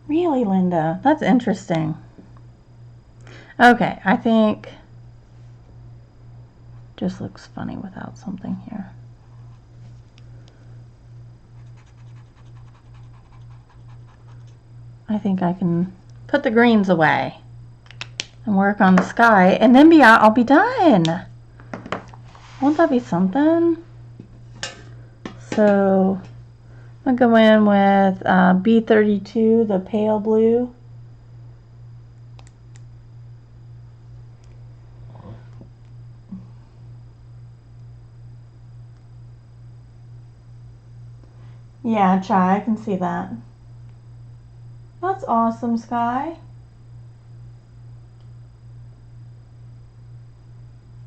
Really, Linda? That's interesting. Okay, I think just looks funny without something here. I think I can put the greens away and work on the sky, and then I'll be done. Won't that be something? So I'm gonna go in with B32, the pale blue. Yeah, Chai, I can see that. That's awesome, Sky.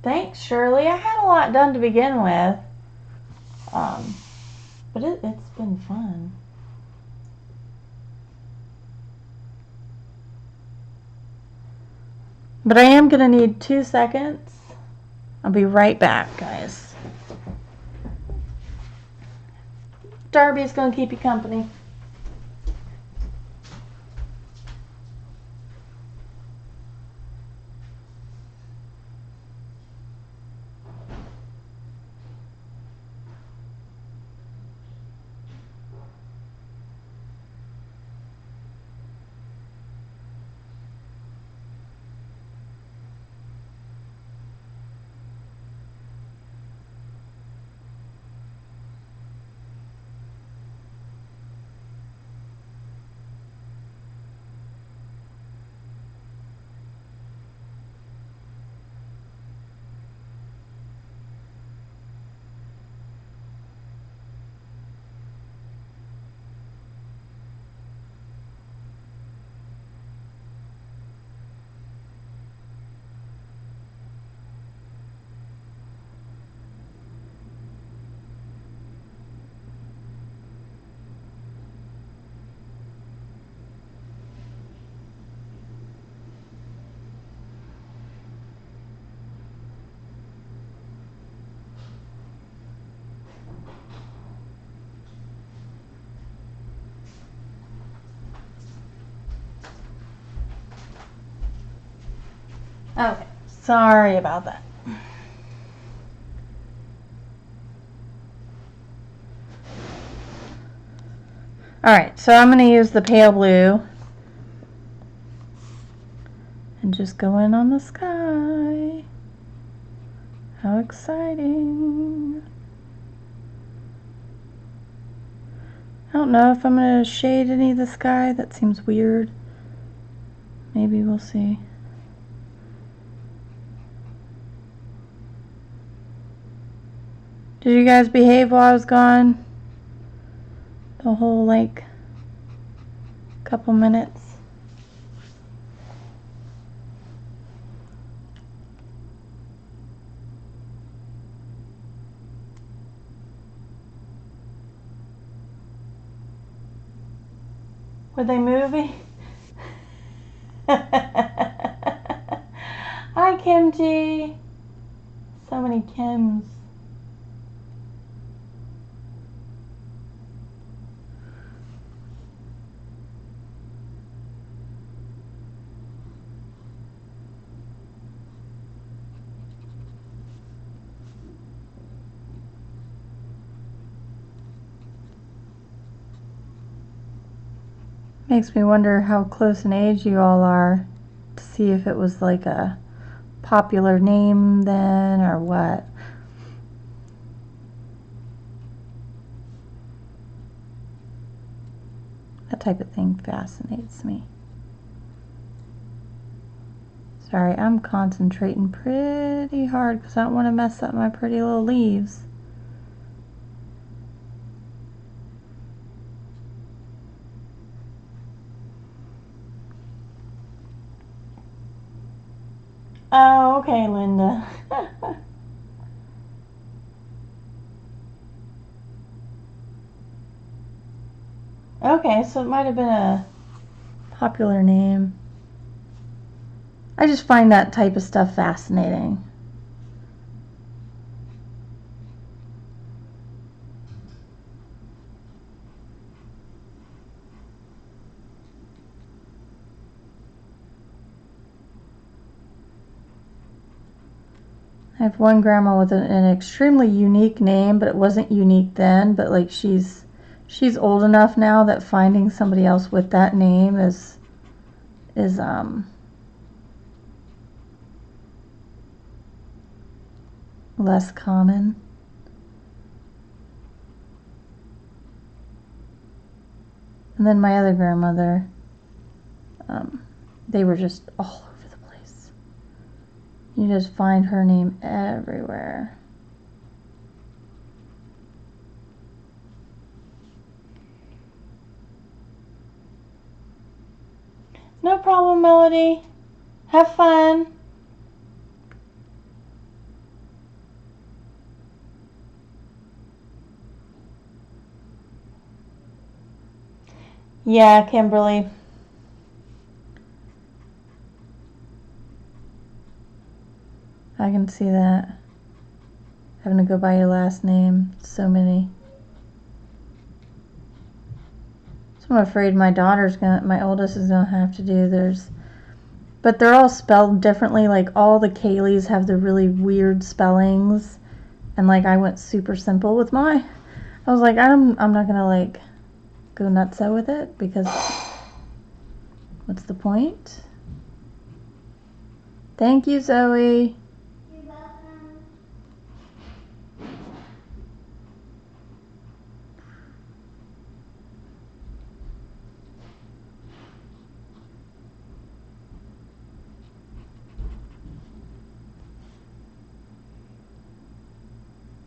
Thanks, Shirley. I had a lot done to begin with. But it's been fun. But I am going to need 2 seconds. I'll be right back, guys. Darby's going to keep you company. Okay, sorry about that. Alright, so I'm going to use the pale blue and just go in on the sky. How exciting. I don't know if I'm going to shade any of the sky. That seems weird. Maybe we'll see. Did you guys behave while I was gone? The whole, like, couple minutes? Were they moving? Hi, Kimchi. So many Kims. Makes me wonder how close in age you all are, to see if it was like a popular name then or what. That type of thing fascinates me. Sorry, I'm concentrating pretty hard because I don't want to mess up my pretty little leaves. Oh, okay, Linda. Okay, so it might have been a popular name. I just find that type of stuff fascinating. I have one grandma with an extremely unique name, but it wasn't unique then. But like she's old enough now that finding somebody else with that name is less common. And then my other grandmother, they were just all over the place. You just find her name everywhere. No problem, Melody. Have fun. Yeah, Kimberly. I can see that. Having to go by your last name. So many. So I'm afraid my oldest is gonna have to do theirs. But they're all spelled differently. Like all the Kayleys have the really weird spellings. And like I went super simple with mine. I was like, I'm not gonna like go nutso with it because what's the point? Thank you, Zoe. You're welcome.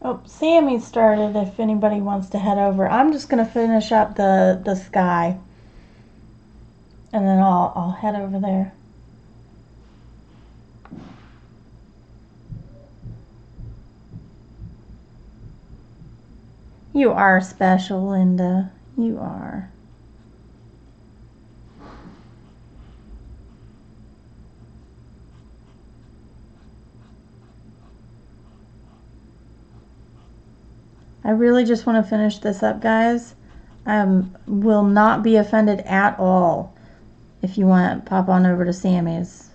Oh, Sammy started if anybody wants to head over. I'm just gonna finish up the sky. And then I'll head over there. You are special, Linda. You are. I really just want to finish this up, guys. Will not be offended at all if you want to pop on over to Sammy's.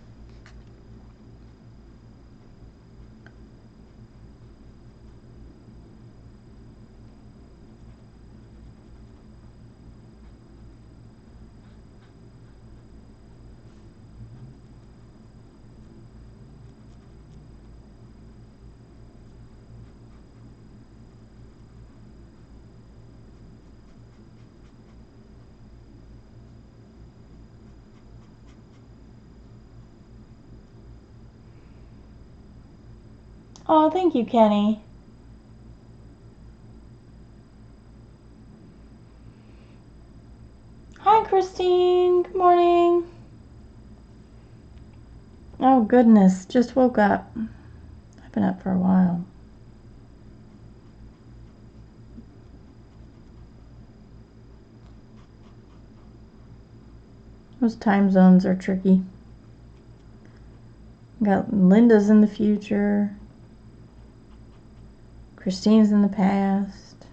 Oh, thank you, Kenny. Hi, Christine. Good morning. Oh, goodness. Just woke up. I've been up for a while. Those time zones are tricky. Got Linda's in the future. Christine's in the past.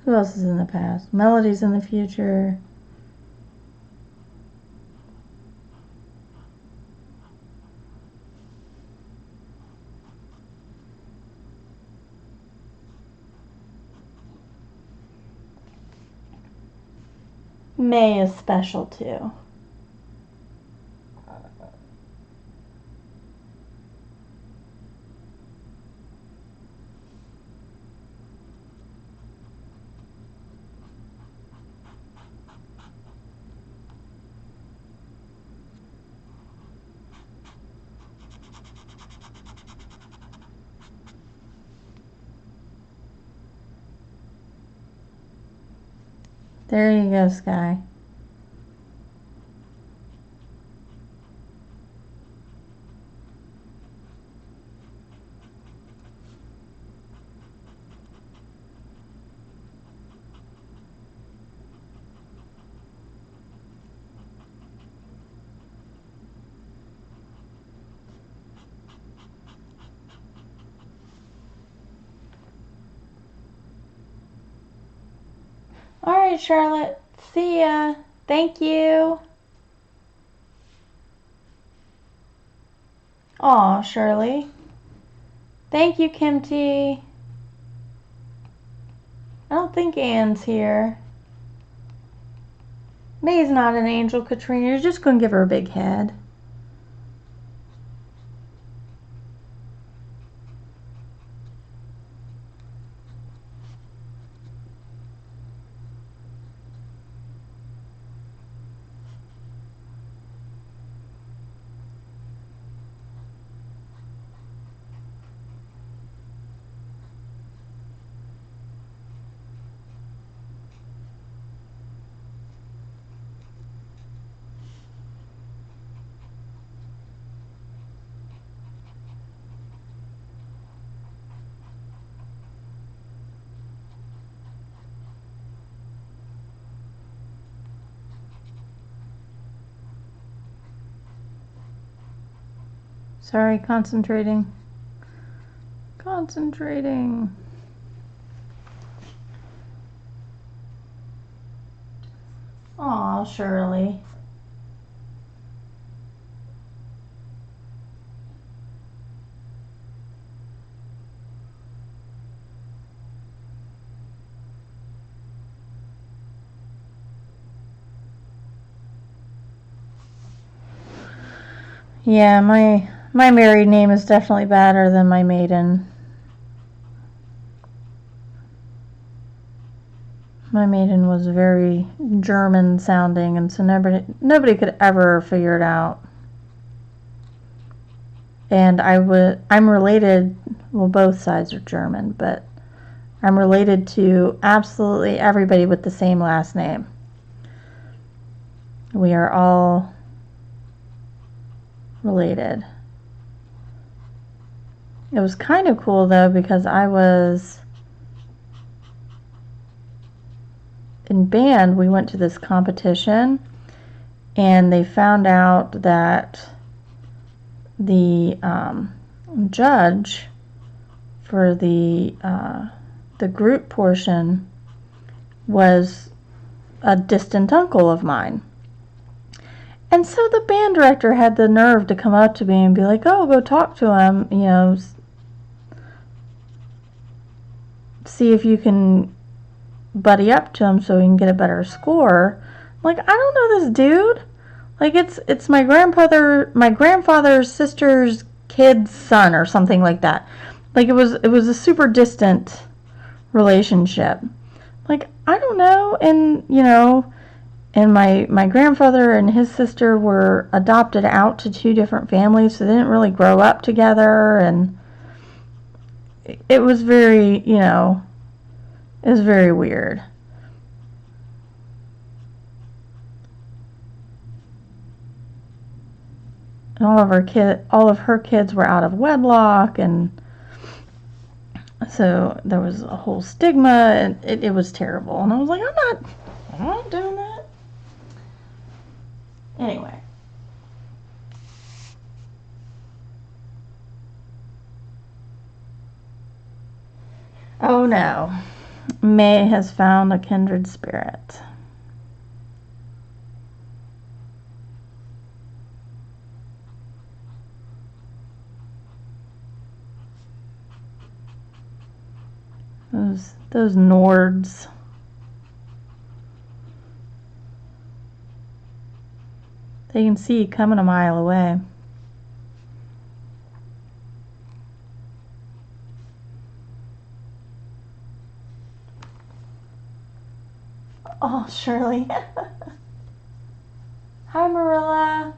Who else is in the past? Melody's in the future. May is special too. There you go, Sky. All right, Charlotte. See ya. Thank you. Aw, Shirley. Thank you, Kim T. I don't think Anne's here. May's not an angel, Katrina. You're just going to give her a big head. Sorry, concentrating. Concentrating. Aw, Shirley. Yeah, my married name is definitely better than my maiden. My maiden was very German sounding, and so nobody could ever figure it out. And I'm related, well, both sides are German, but I'm related to absolutely everybody with the same last name. We are all related. It was kind of cool though, because I was in band. We went to this competition and they found out that the judge for the group portion was a distant uncle of mine. And so the band director had the nerve to come up to me and be like, oh, go talk to him, you know, see if you can buddy up to him so he can get a better score. Like, I don't know this dude. Like, it's my grandfather's sister's kid's son or something like that. Like, it was a super distant relationship. Like, I don't know. And, you know, and my grandfather and his sister were adopted out to two different families, so they didn't really grow up together. And it was very, you know, it was very weird. And all of her kids were out of wedlock, and so there was a whole stigma, and it was terrible. And I was like, I'm not doing that. Anyway. Oh no. May has found a kindred spirit. Those Nords. They can see you coming a mile away. Oh, Shirley. Hi, Marilla.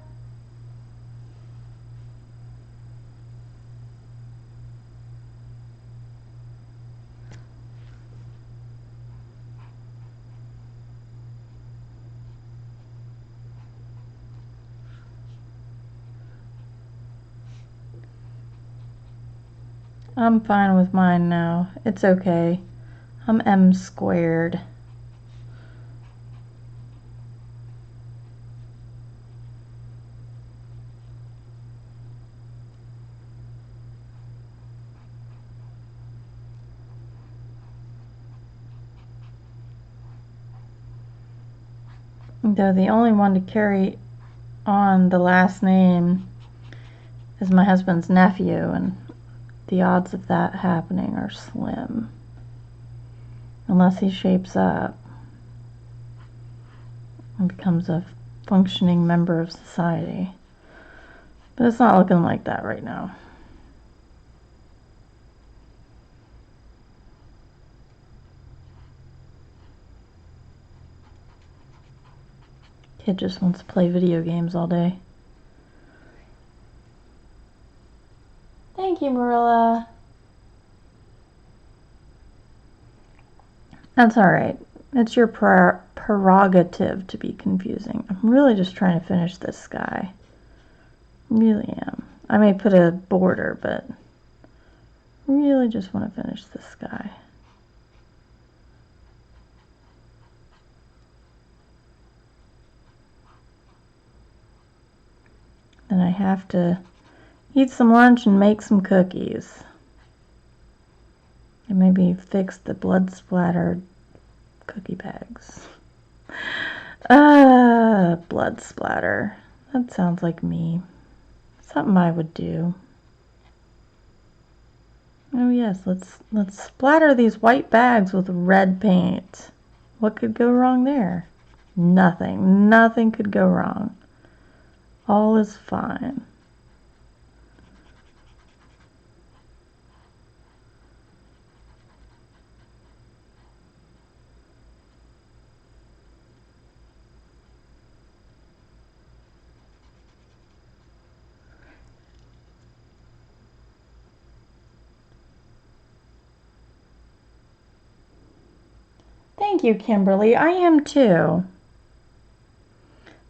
I'm fine with mine now. It's okay. I'm M squared. Though the only one to carry on the last name is my husband's nephew, and the odds of that happening are slim. Unless he shapes up and becomes a functioning member of society. But it's not looking like that right now. Kid just wants to play video games all day. Thank you, Marilla. That's alright. It's your prerogative to be confusing. I'm really just trying to finish this guy. Really am. I may put a border, but really just want to finish this guy. Then I have to eat some lunch and make some cookies. And maybe fix the blood splattered cookie bags. Blood splatter. That sounds like me. Something I would do. Oh yes, let's splatter these white bags with red paint. What could go wrong there? Nothing. Nothing could go wrong. All is fine. Thank you, Kimberly. I am too.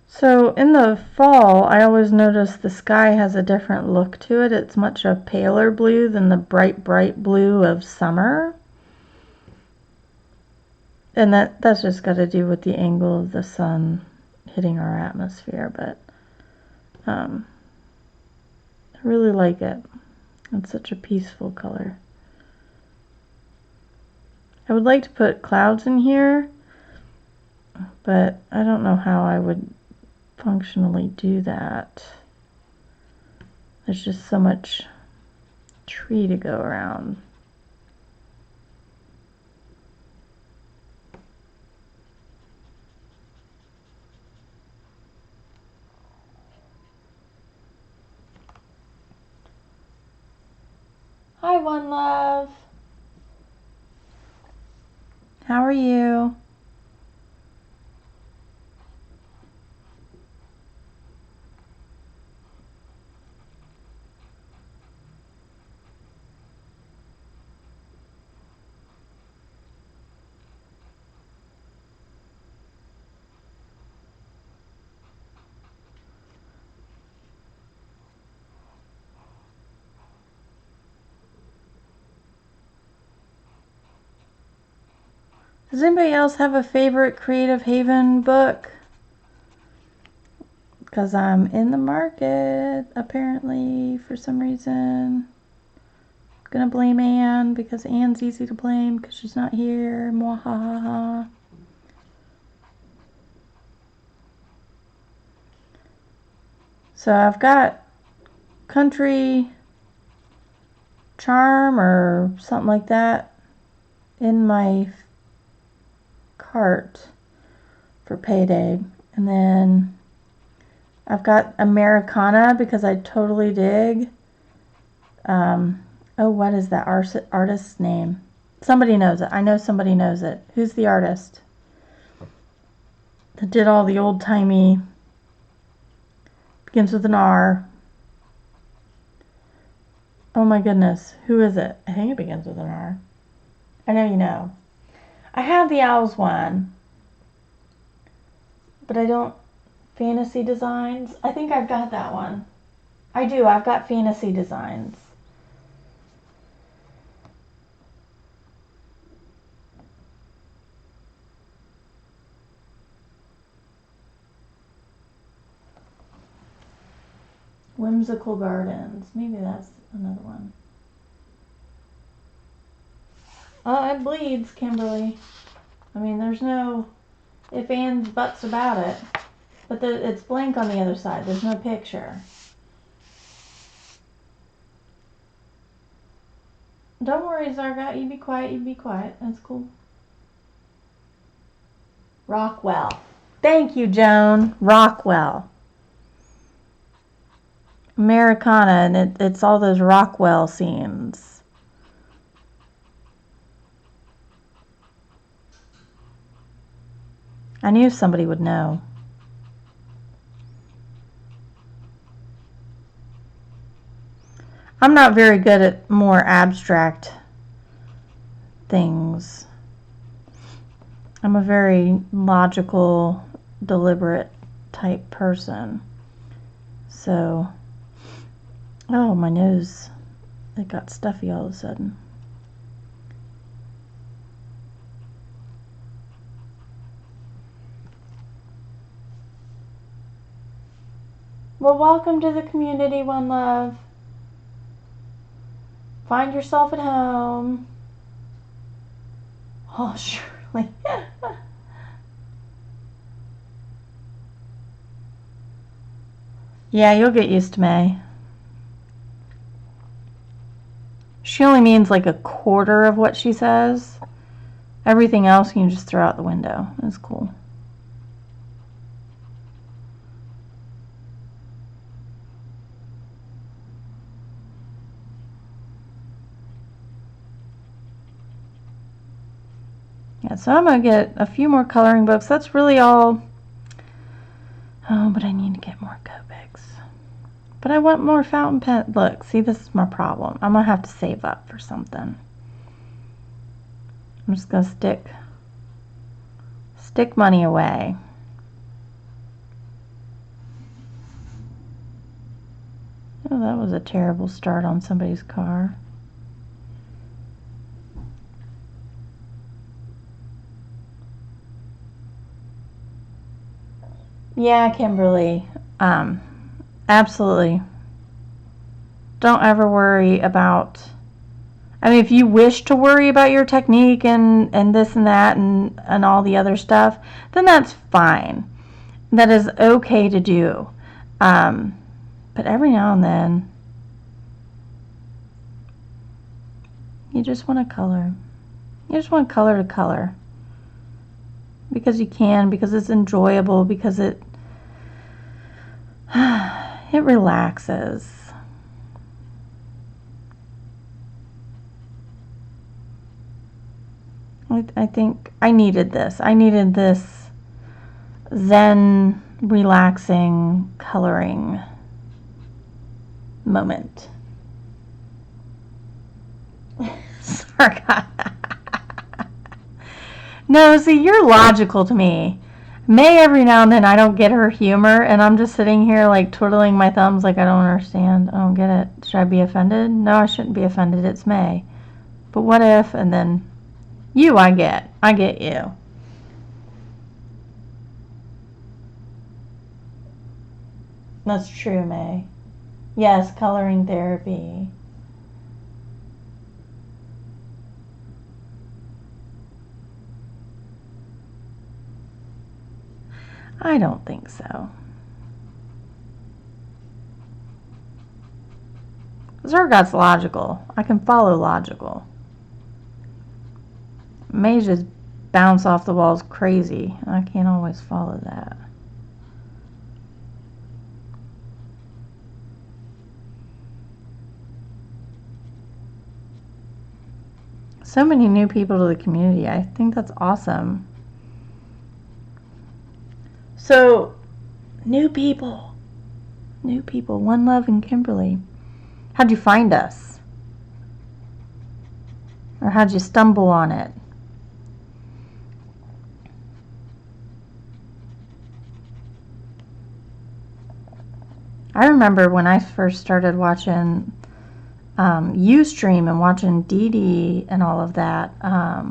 So in the fall, I always notice the sky has a different look to it. It's much a paler blue than the bright, bright blue of summer. And that's just got to do with the angle of the sun hitting our atmosphere. But I really like it. It's such a peaceful color. I would like to put clouds in here, but I don't know how I would functionally do that. There's just so much tree to go around. Hi, One Love. How are you? Does anybody else have a favorite Creative Haven book? Because I'm in the market, apparently, for some reason. Gonna blame Anne, because Anne's easy to blame because she's not here. Mwahaha. So I've got Country Charm or something like that in my cart for payday. And then I've got Americana because I totally dig. Oh, what is that artist's name? Somebody knows it. I know somebody knows it. Who's the artist that did all the old-timey, begins with an R? Oh my goodness. Who is it? I think it begins with an R. I know you know. I have the Owls one, but I don't. Fantasy Designs. I think I've got that one. I do. I've got Fantasy Designs. Whimsical Gardens. Maybe that's another one. Oh, it bleeds, Kimberly. I mean, there's no if, ands, buts about it. But it's blank on the other side. There's no picture. Don't worry, Zargot. You be quiet. You be quiet. That's cool. Rockwell. Thank you, Joan. Rockwell. Americana, and it's all those Rockwell scenes. I knew somebody would know. I'm not very good at more abstract things. I'm a very logical, deliberate type person. So, oh, my nose, it got stuffy all of a sudden. Well, welcome to the community, One Love. Find yourself at home. Oh, Shirley. Yeah, you'll get used to May. She only means like a quarter of what she says. Everything else you can just throw out the window. It's cool. Yeah, so I'm going to get a few more coloring books. That's really all. Oh, but I need to get more Copics. But I want more fountain pen. Look, see, this is my problem. I'm going to have to save up for something. I'm just going to stick money away. Oh, that was a terrible start on somebody's car. Yeah, Kimberly. Absolutely. Don't ever worry about... I mean, if you wish to worry about your technique and this and that and all the other stuff, then that's fine. That is okay to do. But every now and then, you just want to color. You just want color to color. Because you can, because it's enjoyable, because it relaxes. I think I needed this. I needed this zen, relaxing, coloring moment. Sorry. No, see, you're logical to me. May, every now and then, I don't get her humor, and I'm just sitting here, like, twiddling my thumbs like I don't understand. I don't get it. Should I be offended? No, I shouldn't be offended. It's May. But what if? And then, you, I get. I get you. That's true, May. Yes, coloring therapy. I don't think so. Zergot's logical. I can follow logical. May just bounce off the walls crazy. I can't always follow that. So many new people to the community. I think that's awesome. So, new people. One Love and Kimberly. How'd you find us? Or how'd you stumble on it? I remember when I first started watching LIVESTREAM and watching Dee Dee and all of that. I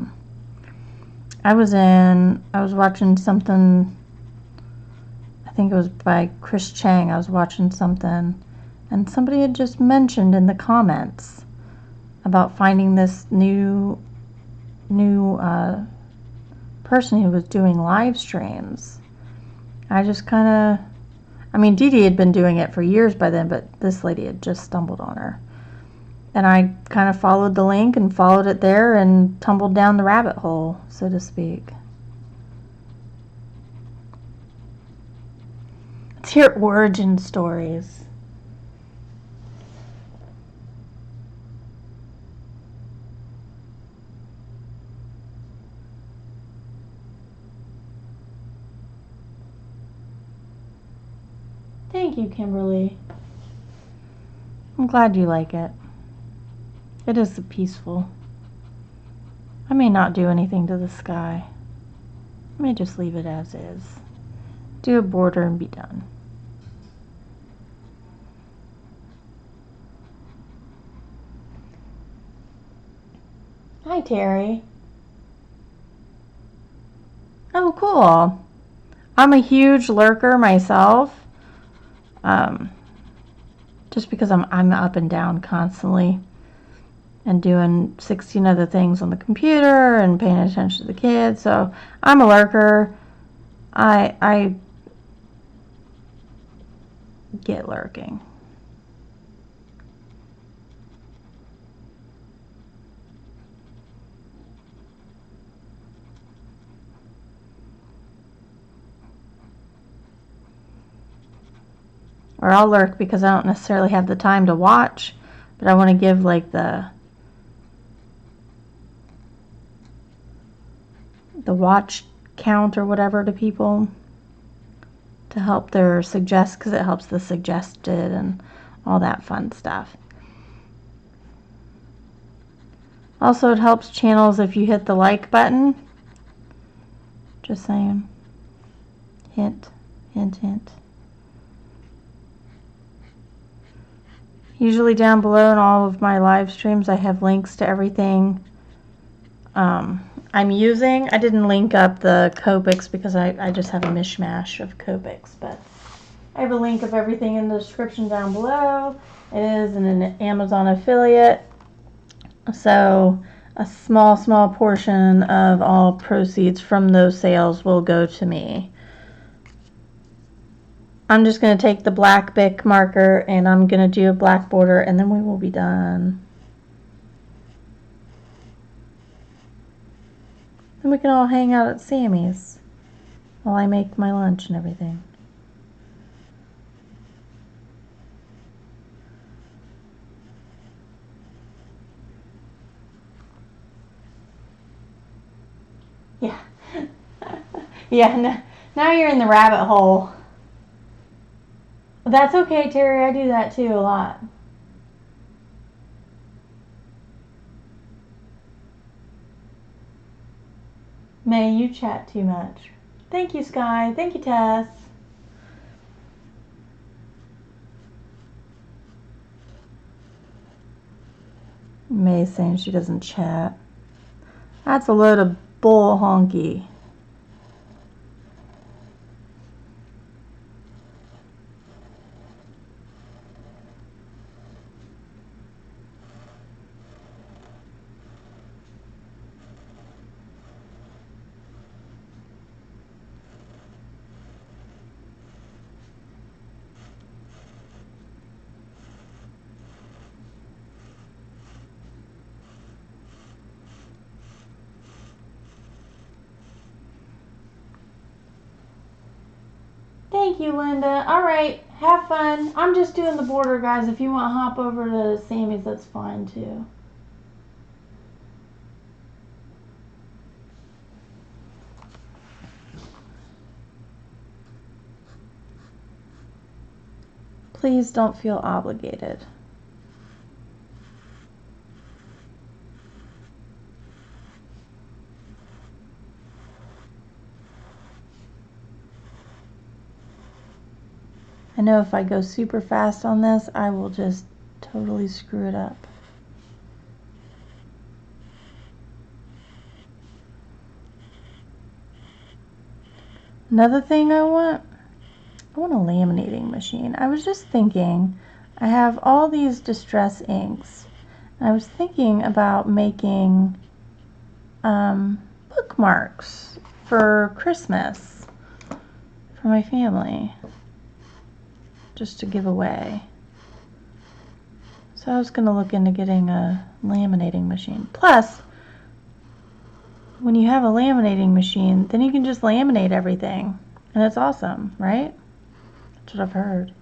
was watching something, I think it was by Chris Chang. I was watching something, and somebody had just mentioned in the comments about finding this new person who was doing live streams. I just kind of, I mean, Dee Dee had been doing it for years by then, but this lady had just stumbled on her. And I kind of followed the link and followed it there and tumbled down the rabbit hole, so to speak. Let's hear origin stories. Thank you, Kimberly. I'm glad you like it. It is peaceful. I may not do anything to the sky. I may just leave it as is. Do a border and be done. Hi, Terry. Oh, cool. I'm a huge lurker myself. Just because I'm up and down constantly and doing 16 other things on the computer and paying attention to the kids. So I'm a lurker. I get lurking. Or I'll lurk because I don't necessarily have the time to watch, but I want to give like the watch count or whatever to people to help their suggest, because it helps the suggested and all that fun stuff. Also, it helps channels if you hit the like button. Just saying. Hint, hint, hint. Usually down below in all of my live streams, I have links to everything I'm using. I didn't link up the Copics because I just have a mishmash of Copics, but I have a link of everything in the description down below. It is an Amazon affiliate, so a small portion of all proceeds from those sales will go to me. I'm just going to take the black Bic marker and I'm going to do a black border and then we will be done. And we can all hang out at Sammy's while I make my lunch and everything. Yeah. Yeah, now you're in the rabbit hole. That's okay, Terry. I do that too a lot. May, you chat too much. Thank you, Sky. Thank you, Tess. May saying she doesn't chat. That's a load of bull honky. Thank you, Linda. All right, have fun. I'm just doing the border, guys. If you want to hop over to Sammy's, that's fine too. Please don't feel obligated. I know if I go super fast on this, I will just totally screw it up. Another thing I want a laminating machine. I was just thinking, I have all these distress inks. I was thinking about making bookmarks for Christmas for my family, just to give away. So I was going to look into getting a laminating machine. Plus, when you have a laminating machine, then you can just laminate everything. And it's awesome, right? That's what I've heard.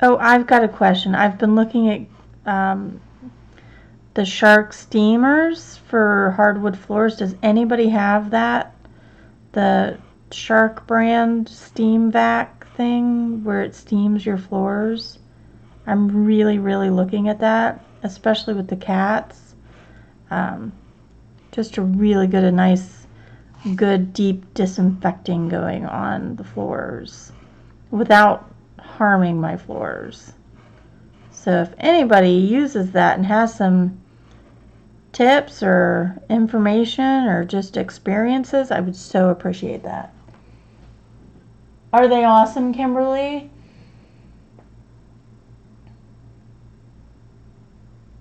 Oh, I've got a question. I've been looking at the Shark steamers for hardwood floors. Does anybody have that? The Shark brand steam vac thing where it steams your floors. I'm really, really looking at that, especially with the cats. Just to really get a nice, good, deep disinfecting going on the floors without harming my floors. So if anybody uses that and has some tips or information or just experiences, I would so appreciate that. Are they awesome, Kimberly?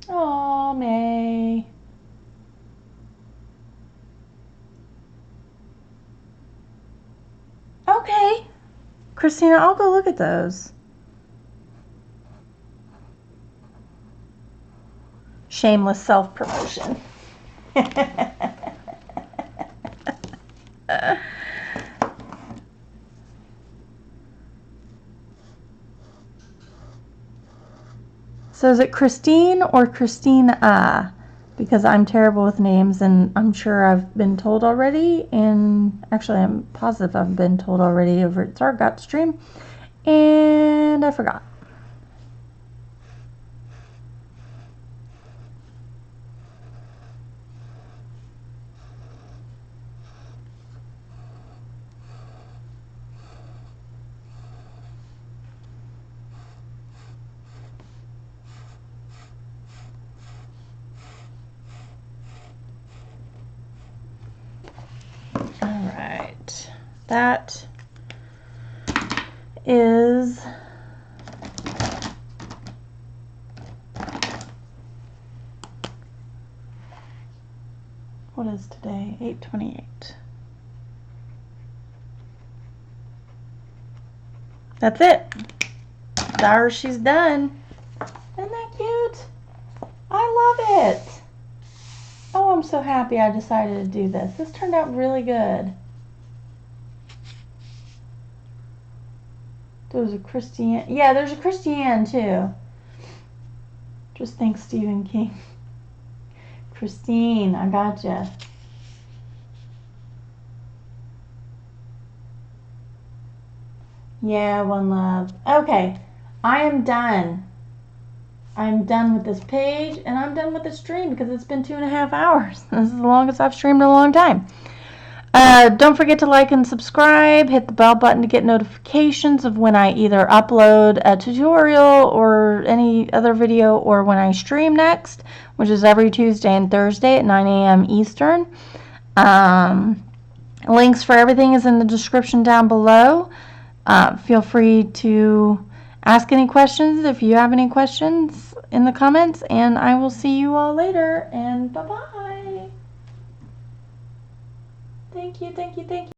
Aw, May. Okay. Christina, I'll go look at those. Shameless self-promotion. So is it Christine or Christina? Because I'm terrible with names, and I'm sure I've been told already, and actually I'm positive I've been told already over at Sargot Stream, and I forgot. Alright, that is what is today? 8/28. That's it. There, she's done. Isn't that cute? I love it. Oh, I'm so happy I decided to do this. This turned out really good. There's a Christiane. Yeah, there's a Christiane too. Just think Stephen King. Christine, I gotcha. Yeah, one love. Okay, I am done. I'm done with this page, and I'm done with the stream because it's been 2.5 hours. This is the longest I've streamed in a long time. Don't forget to like and subscribe. Hit the bell button to get notifications of when I either upload a tutorial or any other video, or when I stream next, which is every Tuesday and Thursday at 9 a.m. Eastern. Links for everything is in the description down below. Feel free to ask any questions if you have any questions in the comments, and I will see you all later, and bye-bye. Thank you, thank you, thank you.